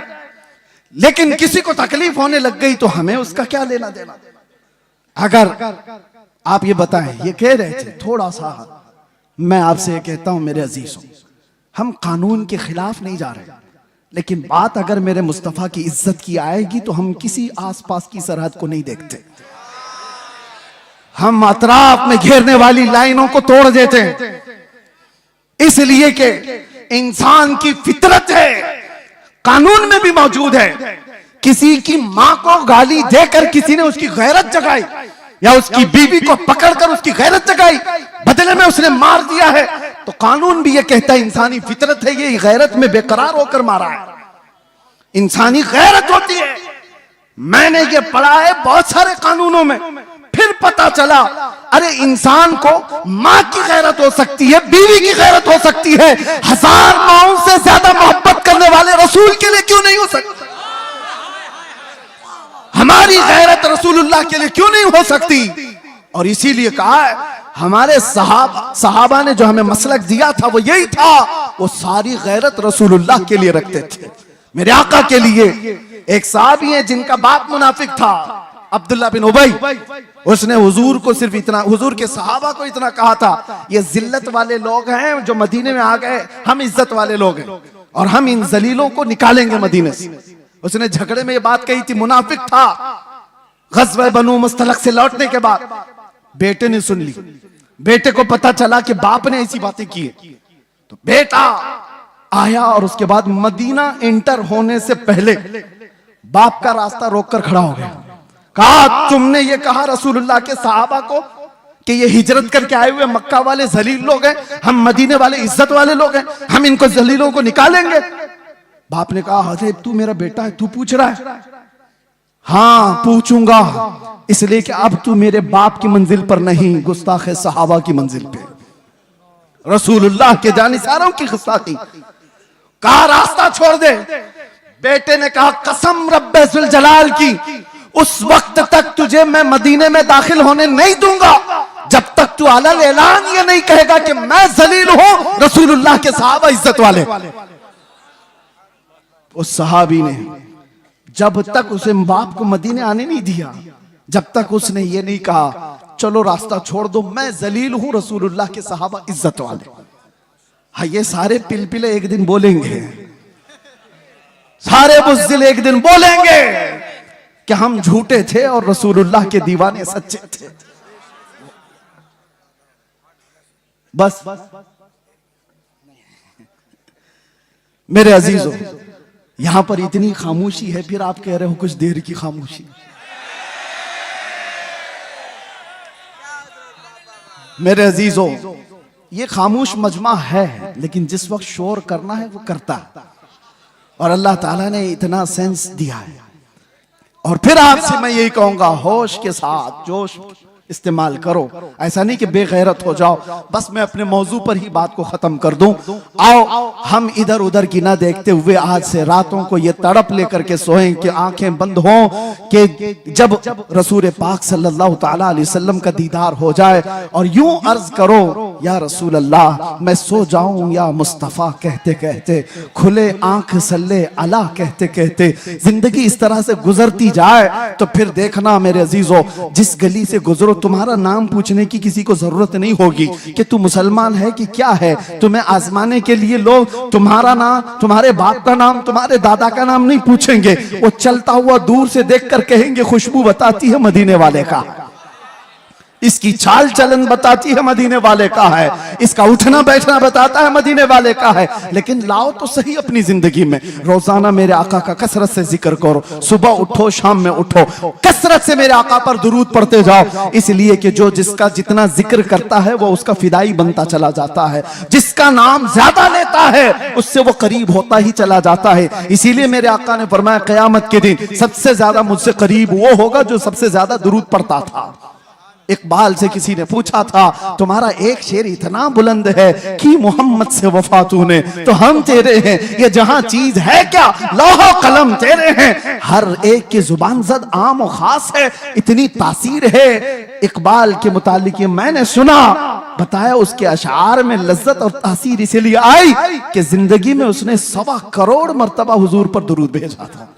लेकिन किसी को तकलीफ होने लग गई तो हमें उसका क्या लेना देना? अगर आप ये बताएं, ये कह रहे थे थोड़ा सा, मैं आपसे ये कहता हूं मेरे अजीजों, हम कानून के खिलाफ नहीं जा रहे, लेकिन बात अगर मेरे मुस्तफा की इज्जत की आएगी तो हम किसी आसपास की सरहद को नहीं देखते। हम अतराफ में घेरने वाली लाइनों को तोड़ देते हैं, इसलिए कि इंसान की फितरत है, कानून में भी मौजूद है। किसी की मां को गाली देकर किसी ने उसकी गैरत जगाई, या उसकी बीवी को पकड़कर उसकी गैरत जगाई, बदले में उसने मार दिया है, तो कानून भी ये कहता है इंसानी फितरत है, ये गैरत में बेकरार होकर मारा है, इंसानी गैरत होती है। मैंने ये पढ़ा है बहुत सारे कानूनों में, फिर पता चला अरे इंसान को मां की गैरत हो सकती है, बीवी की गैरत हो सकती है, हजार माओं से ज्यादा मोहब्बत करने वाले रसूल के लिए क्यों नहीं हो सकती? हमारी गैरत रसूलुल्लाह के लिए क्यों नहीं हो सकती? और इसीलिए कहा है हमारे सहाबा ने जो हमें मसलक दिया था वो यही था, वो सारी गैरत रसूलुल्लाह के लिए रखते थे, मेरे आका के लिए। एक साहबी है जिनका बाप मुनाफिक था, अब्दुल्ला बिन उबई, उसने हुजूर को सिर्फ इतना, हुजूर के सहाबा को इतना कहा था, ये जिल्लत वाले लोग हैं जो मदीने में आ गए, हम इज्जत वाले लोग हैं और हम इन जलीलों को निकालेंगे मदीने से। उसने झगड़े में ये बात कही थी, मुनाफिक था। गज़वा बनु मुस्तलक से लौटने के बाद बेटे ने सुन ली, बेटे को पता चला कि बाप ने ऐसी बातें की है, तो बेटा आया और उसके बाद मदीना एंटर होने से पहले बाप का रास्ता रोककर खड़ा हो गया। कहा तुमने ये कहा रसूलुल्लाह के सहाबा को कि ये हिजरत करके आए हुए मक्का वाले जलील लोग हैं, हम मदीने वाले इज्जत वाले लोग हैं, हम इनको जलीलों को निकालेंगे। बाप ने कहा अरे तू मेरा बेटा है, तू पूछ रहा है? हाँ पूछूंगा, इसलिए कि अब तू मेरे बाप की मंजिल पर नहीं, गुस्ताख सहाबा की मंजिल पे, रसूलुल्लाह के जानिसारों की गुस्ताखी। कहा रास्ता छोड़ दे। बेटे ने कहा कसम रब्बे जुल जलाल की, उस वक्त तक तुझे मैं मदीने में दाखिल होने नहीं दूंगा जब तक तू अलल ऐलान ये नहीं कहेगा कि मैं जलील हूं, रसूलुल्लाह के सहाबा इज्जत वाले। उस सहाबी ने जब तक उसे बाप को मदीने आने नहीं दिया, जब तक उसने ये नहीं कहा चलो रास्ता छोड़ दो, मैं जलील हूं, रसूलुल्लाह के सहाबा इज्जत वाले। हाँ ये सारे पिलपिले एक दिन बोलेंगे, सारे बुज़दिल एक दिन बोलेंगे कि हम झूठे थे और रसूलुल्लाह के दीवाने सच्चे थे। बस मेरे अजीजों, यहां पर इतनी खामोशी है, फिर आप कह रहे हो कुछ देर की खामोशी। मेरे अजीजों, ये खामोश मजमा है, लेकिन जिस वक्त शोर करना है वो करता है, और अल्लाह ताला ने इतना सेंस दिया है। और फिर आपसे मैं यही कहूंगा, होश के साथ जोश इस्तेमाल करो। ऐसा नहीं कि बेगैरत हो जाओ। बस मैं अपने मौजू पर ही बात को खत्म कर दूं। आओ हम इधर उधर की ना देखते हुए आज से रातों को ये तड़प लेकर के सोएं कि आंखें बंद हों कि जब रसूल पाक सल्लल्लाहु ताला अलैहि वसल्लम का दीदार हो जाए, और यूं अर्ज करो, या रसूल अल्लाह मैं सो जाऊं या मुस्तफा कहते कहते, खुले आंख सल्ले अला कहते कहते जिंदगी इस तरह से गुजरती जाए तो फिर देखना मेरे अजीजों, जिस गली से गुजरो तुम्हारा नाम पूछने की किसी को जरूरत नहीं होगी कि तू मुसलमान है कि क्या है। तुम्हें आजमाने के लिए लोग तुम्हारा नाम, तुम्हारे बाप का नाम, तुम्हारे दादा का नाम नहीं पूछेंगे। वो चलता हुआ दूर से देखकर कहेंगे खुशबू बताती है मदीने वाले का, इसकी चाल चलन बताती है मदीने वाले का है, इसका उठना बैठना बताता है मदीने वाले का है। लेकिन लाओ तो सही अपनी जिंदगी में रोजाना मेरे आका का कसरत से जिक्र करो। सुबह उठो, शाम में उठो, कसरत से मेरे आका पर दुरूद पढ़ते जाओ। इसलिए कि जो जिसका जितना जिक्र करता है वो उसका फिदाई बनता चला जाता है, जिसका नाम ज्यादा लेता है उससे वो करीब होता ही चला जाता है। इसीलिए मेरे आका ने फरमाया, क़यामत के दिन सबसे ज्यादा मुझसे करीब वो होगा जो सबसे ज्यादा दुरूद पढ़ता था। इकबाल से किसी ने पूछा था, तुम्हारा एक शेर इतना बुलंद है कि मोहम्मद से वफा तूने, तो हम तेरे हैं, ये जहां चीज है क्या लौह कलम तेरे हैं। हर एक की जुबान जद आम और खास है, इतनी तासीर है इकबाल के मुतालिक। मैंने सुना, बताया उसके अशार में लज्जत और तासीर इसलिए आई कि जिंदगी में उसने 1.25 करोड़ मर्तबा हुजूर पर दुरूद भेजा था।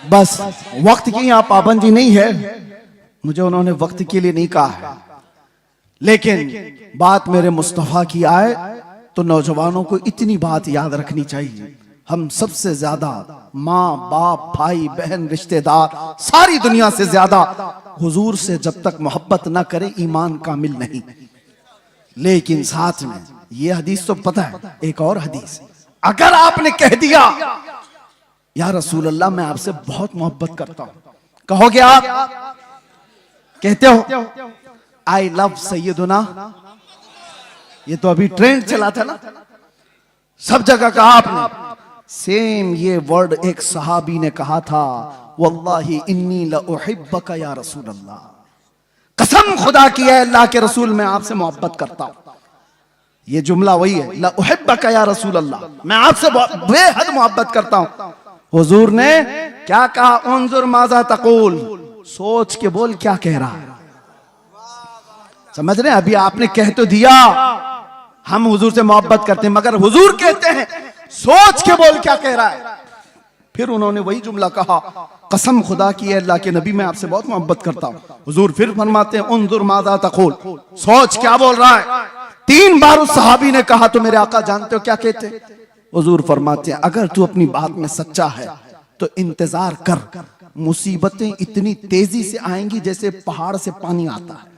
बस वक्त की यहाँ पाबंदी नहीं है, मुझे उन्होंने वक्त के लिए नहीं कहा है, लेकिन बात मेरे मुस्तफा की आए तो नौजवानों को इतनी बात याद रखनी चाहिए। हम सबसे ज्यादा माँ बाप भाई बहन रिश्तेदार सारी दुनिया से ज्यादा हुजूर से जब तक मोहब्बत ना करे ईमान कामिल नहीं। लेकिन साथ में ये हदीस तो पता है, एक और हदीस, अगर आपने कह दिया या रसूल अल्लाह मैं आपसे बहुत मोहब्बत करता हूं, कहोगे आप, कहते हो आई लव सैयदुना, ये तो अभी ट्रेंड चला था ना, सब जगह कहा आपने। सेम ये वर्ड एक सहाबी ने कहा था, वल्लाही इन्नी लउहिब्बका या रसूल अल्लाह, कसम खुदा की है अल्लाह के रसूल मैं आपसे मोहब्बत करता हूं। ये जुमला वही है, लउहिब्बका या रसूल अल्लाह, मैं आपसे बेहद मोहब्बत करता हूं। हुजूर ने क्या कहा, उन्जुर माजा तकूल, सोच के बोल क्या कह रहा है। समझ रहे हैं, अभी आपने कह तो दिया हम हुजूर से मोहब्बत करते हैं, मगर हुजूर कहते हैं सोच के बोल क्या कह रहा है। फिर उन्होंने वही जुमला कहा, कसम खुदा की है अल्लाह के नबी मैं आपसे बहुत मोहब्बत करता हूं। हुजूर फिर फरमाते हैं उन्जुर माजा तकूल, सोच क्या बोल रहा है। 3 बार उस सहाबी ने कहा तो मेरे आका जानते हो क्या कहते, हुजूर फरमाते हैं अगर तू अपनी बात में सच्चा है तो इंतजार कर, मुसीबतें इतनी तेजी से आएंगी जैसे पहाड़ से पानी आता है।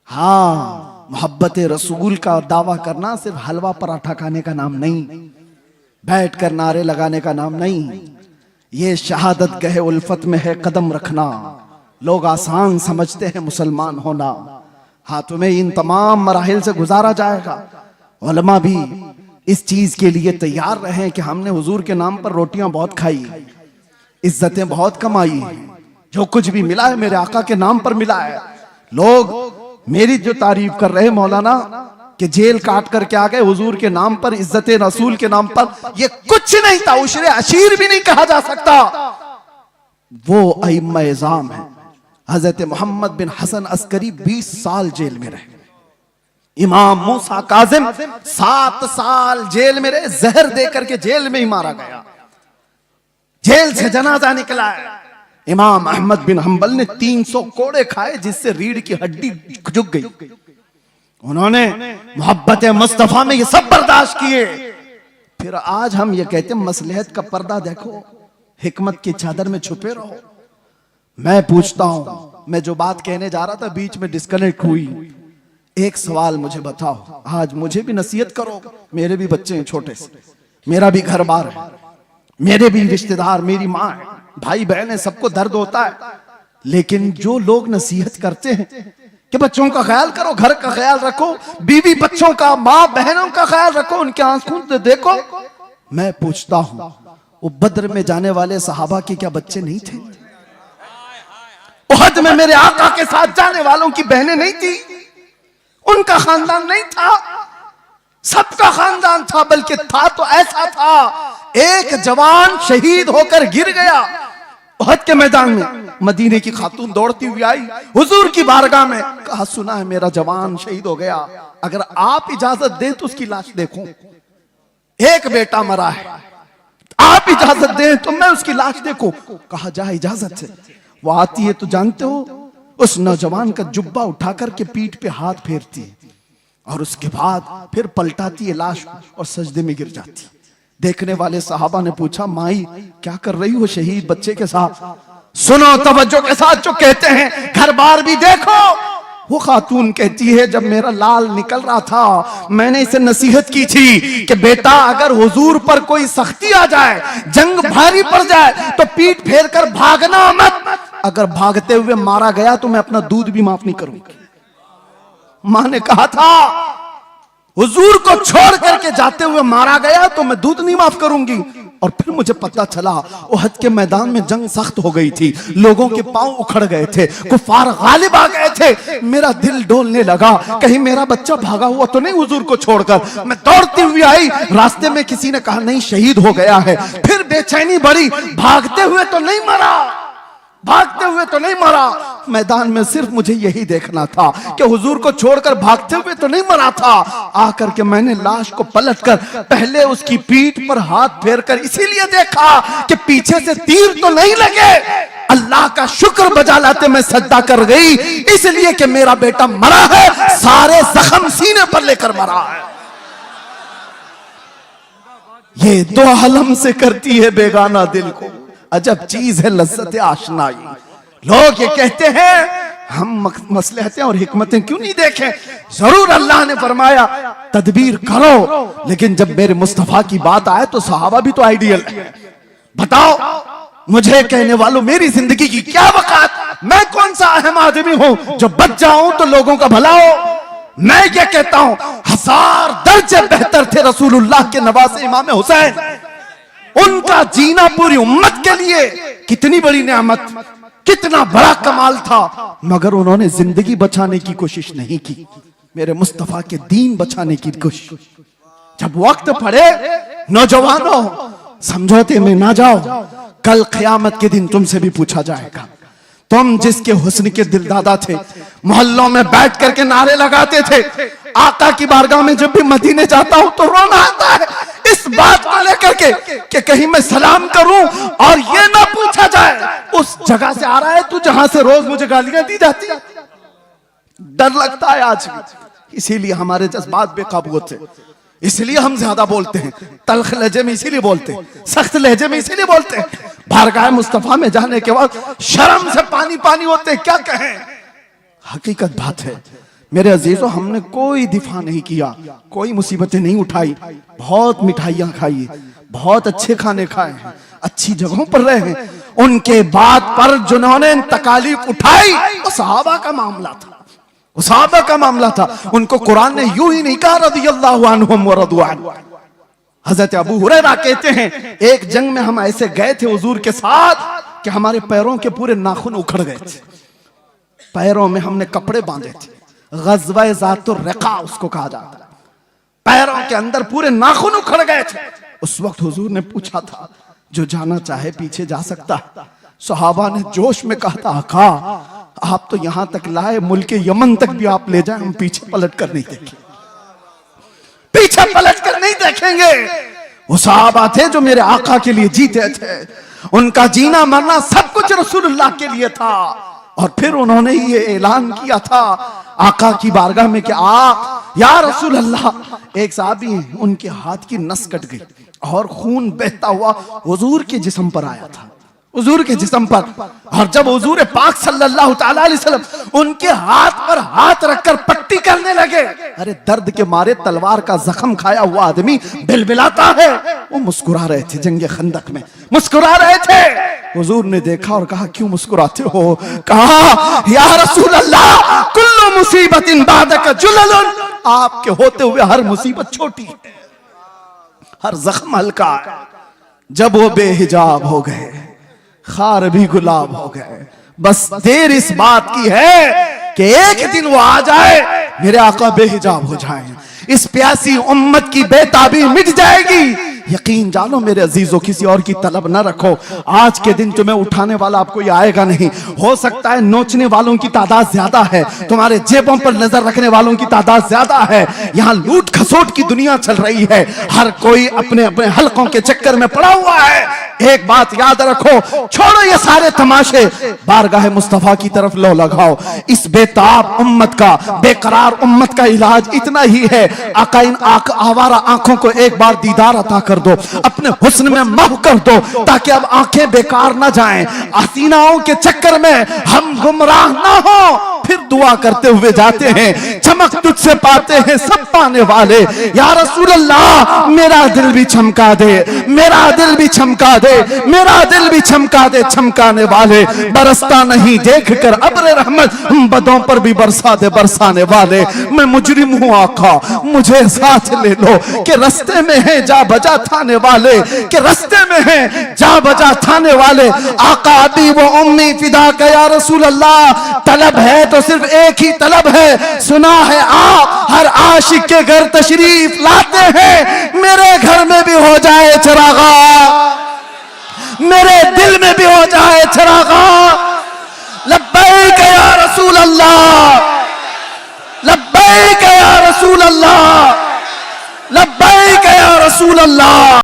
हाँ, मोहब्बत रसूल का दावा करना सिर्फ हलवा पराठा खाने का नाम नहीं, बैठ कर नारे लगाने का नाम नहीं, ये शहादत गहे उल्फत में है कदम रखना। लोग आसान समझते हैं मुसलमान होना, हाँ तुम्हें इन तमाम मराहिल से गुजारा जाएगा। उलमा भी इस चीज के लिए तैयार रहे कि हमने हुजूर के नाम पर रोटियां बहुत खाई, इज्जतें बहुत कमाई, जो कुछ भी मिला है मेरे आका के नाम पर मिला है। लोग मेरी जो तारीफ कर रहे मौलाना कि जेल काट करके आ गए हुजूर के नाम पर, इज्जते रसूल के नाम पर, ये कुछ नहीं था, उशरे अशीर भी नहीं कहा जा सकता। वो अइम्मा इज़ाम है। हजरत मोहम्मद बिन हसन अस्करी 20 साल जेल में रहे, इमाम मूसा काजिम 7 साल जेल में रहे, जहर देकर के जेल में ही मारा गया। जेल से जनाजा निकला है। इमाम अहमद बिन हंबल ने 300 कोड़े खाए जिससे रीढ़ की हड्डी झुक गई। उन्होंने मोहब्बत मुस्तफा में ये सब बर्दाश्त किए। फिर आज हम ये कहते हैं मसलहत का पर्दा देखो, हिकमत की चादर में छुपे रहो। मैं पूछता हूं, मैं जो बात कहने जा रहा था बीच में डिस्कनेक्ट हुई। एक सवाल मुझे बताओ, आज मुझे भी नसीहत करो, मेरे भी बच्चे हैं छोटे से, मेरा भी घर बार है, मेरे भी रिश्तेदार, मेरी माँ है, भाई बहन है, सबको दर्द होता है। लेकिन जो लोग नसीहत करते हैं कि बच्चों का ख्याल करो, घर का ख्याल रखो, बीवी बच्चों का, माँ बहनों का ख्याल रखो, उनके आंसू से देखो, मैं पूछता हूं वो बद्र में जाने वाले सहाबा के क्या बच्चे नहीं थे? उहद में मेरे आका के साथ जाने वालों की बहनें नहीं थी? उनका खानदान नहीं था? सबका खानदान था, बल्कि था तो ऐसा था, एक जवान शहीद होकर गिर गया उहद के मैदान में। मदीने की खातून दौड़ती हुई आई हुजूर की बारगाह में, कहा सुना है मेरा जवान शहीद हो गया, अगर आप इजाजत दें तो उसकी लाश देखूं। एक बेटा मरा है, आप इजाजत दें तो मैं उसकी लाश देखूं। कहा जा इजाजत है। वो आती है तो जानते हो, उस नौजवान का जुब्बा उठाकर के पीठ पे हाथ फेरती है और उसके बाद फिर पलटाती है लाश और सजदे में गिर जाती। देखने वाले सहाबा ने पूछा, माई क्या कर रही हो शहीद बच्चे के साथ? सुनो तवज्जो के साथ जो कहते हैं, घर बार भी देखो। वो खातून कहती है, जब मेरा लाल निकल रहा था मैंने इसे नसीहत की थी कि बेटा अगर हुजूर पर कोई सख्ती आ जाए, जंग भारी पड़ जाए तो पीठ फेर कर भागना मत, अगर भागते हुए मारा गया तो मैं अपना दूध भी माफ नहीं करूंगी। मां ने कहा था हुजूर को छोड़ करके जाते हुए मारा गया तो मैं दूध नहीं माफ करूंगी। और फिर मुझे पता चला उहद के मैदान में जंग सख्त हो गई थी, लोगों के पांव उखड़ गए थे, कुफार गालिब आ गए थे। मेरा दिल डोलने लगा, कहीं मेरा बच्चा भागा हुआ तो नहीं हुजूर को छोड़कर। मैं दौड़ती हुई आई, रास्ते में किसी ने कहा नहीं शहीद हो गया है। फिर बेचैनी बढ़ी, भागते हुए तो नहीं मरा, भागते हुए तो नहीं मरा। मैदान में सिर्फ मुझे यही देखना था कि हुजूर को छोड़कर भागते हुए तो नहीं मरा था। आकर के मैंने लाश को पलटकर पहले उसकी पीठ पर हाथ फेरकर इसीलिए देखा कि पीछे से तीर तो नहीं लगे। अल्लाह का शुक्र बजा लाते मैं सजदा कर गई, इसलिए कि मेरा बेटा मरा है, सारे जख्म सीने पर लेकर मरा है। ये दो आलम से करती है बेगाना दिल को, अजब चीज है लज्जत आशनाई। लोग ये कहते हैं हम मसलहतें और हिकमतें क्यों नहीं देखें? जरूर अल्लाह ने फरमाया तदबीर करो, लेकिन जब मेरे मुस्तफा की बात आए तो सहाबा भी तो आइडियल है। बताओ मुझे कहने वालों, मेरी जिंदगी की क्या वकात? मैं कौन सा अहम आदमी हूं जो बच जाऊं तो लोगों का भला हो? मैं ये कहता हूं 1000 दर्जे बेहतर थे रसूलुल्लाह के नवासे इमाम हुसैन। उनका जीना पूरी उम्मत के लिए कितनी बड़ी नेमत, कितना बड़ा कमाल था, मगर उन्होंने जिंदगी बचाने की कोशिश नहीं की, मेरे मुस्तफा के दीन बचाने की कोशिश। जब वक्त पड़े नौजवानों समझौते में ना जाओ, कल क़यामत के दिन तुमसे भी पूछा जाएगा। तुम जिसके हुस्न के दिलदादा थे, मोहल्लों में बैठ करके नारे लगाते थे, आका की बारगाह में जब भी मदीने जाता हूं तो रोना आता है इस बात को लेकर के कि कहीं मैं सलाम करूं और ये ना पूछा जाए उस जगह से आ रहा है तू जहां से रोज मुझे गालियां दी जाती है। डर लगता है आज भी, इसीलिए हमारे जज्बात बेकाबू होते, इसलिए हम ज्यादा बोलते हैं, तल्ख लहजे में इसीलिए बोलते हैं, सख्त लहजे में इसीलिए बोलते हैं। बारगाह मुस्तफा में जाने के बाद शर्म से पानी पानी होते हैं, क्या कहें। हकीकत बात है मेरे अजीजों, हमने कोई दिफा नहीं किया, कोई मुसीबतें नहीं उठाई, बहुत मिठाइयां खाई, बहुत अच्छे खाने खाए हैं, अच्छी जगहों पर रहे हैं। उनके बाद पर जिन्होंने तकालीफ उठाई वो सहाबा का मामला था, वो सहाबा का मामला था। उनको कुरान ने यूं ही नहीं कहा रज़ियल्लाहु अन्हुम व रज़ू अन्हु। हजरत अबू हुरैरा कहते हैं एक जंग में हम ऐसे गए थे हुजूर के साथ कि हमारे पैरों के पूरे नाखून उखड़ गए थे, पैरों में हमने कपड़े बांधे थे, ग़ज़वा ज़ातुर रिक़ा उसको कहा जाता है, पैरों के अंदर पूरे नाखून उखड़ गए थे। उस वक्त हुजूर ने पूछा था जो जाना चाहे पीछे जा सकता है। सहाबा ने जोश में कहा था आका आप तो यहां तक लाए, मुल्क यमन तक भी आप ले जाए, हम पीछे पलट कर नहीं देखेंगे, पीछे पलट कर नहीं देखेंगे। वो सहाबा थे जो मेरे आका के लिए जीते थे। उनका जीना मरना सब कुछ रसूलुल्लाह के लिए था। और फिर उन्होंने ये ऐलान किया था आका की बारगाह में कि या रसूल अल्लाह, एक साहबी हैं, उनके हाथ की नस कट गई और खून बहता हुआ हुजूर के जिस्म पर आया था, हुजूर के जिस्म पर। और जब हुजूर पाक सल्लल्लाहु अलैहि वसल्लम उनके हाथ पर हाथ रखकर पट्टी करने लगे, अरे दर्द के मारे तलवार का जख्म खाया हुआ आदमी बिलबिलाता है। वो मुस्कुरा रहे थे, जंगे खंदक में मुस्कुरा रहे थे। हुजूर ने देखा और कहा क्यों मुस्कुराते हो? कहा या रसूल अल्लाह, कुल्लु मुसीबतिन बादक जुललुन, आपके होते हुए हर मुसीबत छोटी है, हर जख्म हल्का है। जब वो बेहिजाब हो गए, खार भी गुलाब हो गए, बस देर इस बात की है कि एक दिन वो आ जाए, मेरे आका बेहिजाब हो जाए, इस प्यासी उम्मत की बेताबी मिट जाएगी। यकीन जानो मेरे अजीजों, किसी और की तलब ना रखो। आज के दिन तुम्हें उठाने वाला आपको ये आएगा नहीं। हो सकता है नोचने वालों की तादाद ज्यादा है, तुम्हारे जेबों पर नजर रखने वालों की तादाद ज्यादा है। यहाँ लूट खसोट की दुनिया चल रही है, हर कोई अपने अपने हलकों के चक्कर में पड़ा हुआ है। एक बात याद रखो, छोड़ो ये सारे तमाशे, बारगाह मुस्तफा की तरफ लो लगाओ। इस बेताब उम्मत का, बेकरार उम्मत का इलाज इतना ही है, आका इन आवारा आंखों को एक बार दीदार अता कर दो, अपने हुस्न में महव कर दो, ताकि अब आंखें बेकार ना जाएं, हसीनाओं के चक्कर में हम गुमराह ना हो। फिर दुआ करते हुए जाते हैं, चमक तुझसे पाते हैं सब पाने वाले। या रसूल अल्लाह, मेरा दिल भी चमका दे, मेरा दिल भी चमका दे, मेरा दिल भी चमका दे, चमकाने वाले। बरसता नहीं देख कर अब्र रहमत, हम बदों पर भी बरसा दे, बरसाने वाले। मैं मुजरिम हूँ आका, मुझे साथ ले लो, कि रस्ते में है जा बजा थाने वाले, कि रस्ते में है जा बजा थाने वाले। आका अभी वो उम्मी फिदा का या रसूल अल्लाह, तलब है तो सिर्फ एक ही तलब है। सुना है आप हर आशिक के घर तशरीफ लाते हैं, मेरे घर में भी हो जाए चरागा, मेरे दिल में भी हो जाए चरागा। लब्बैक या रसूल अल्लाह, लब्बैक या रसूल अल्लाह, लब्बैक या रसूल अल्लाह।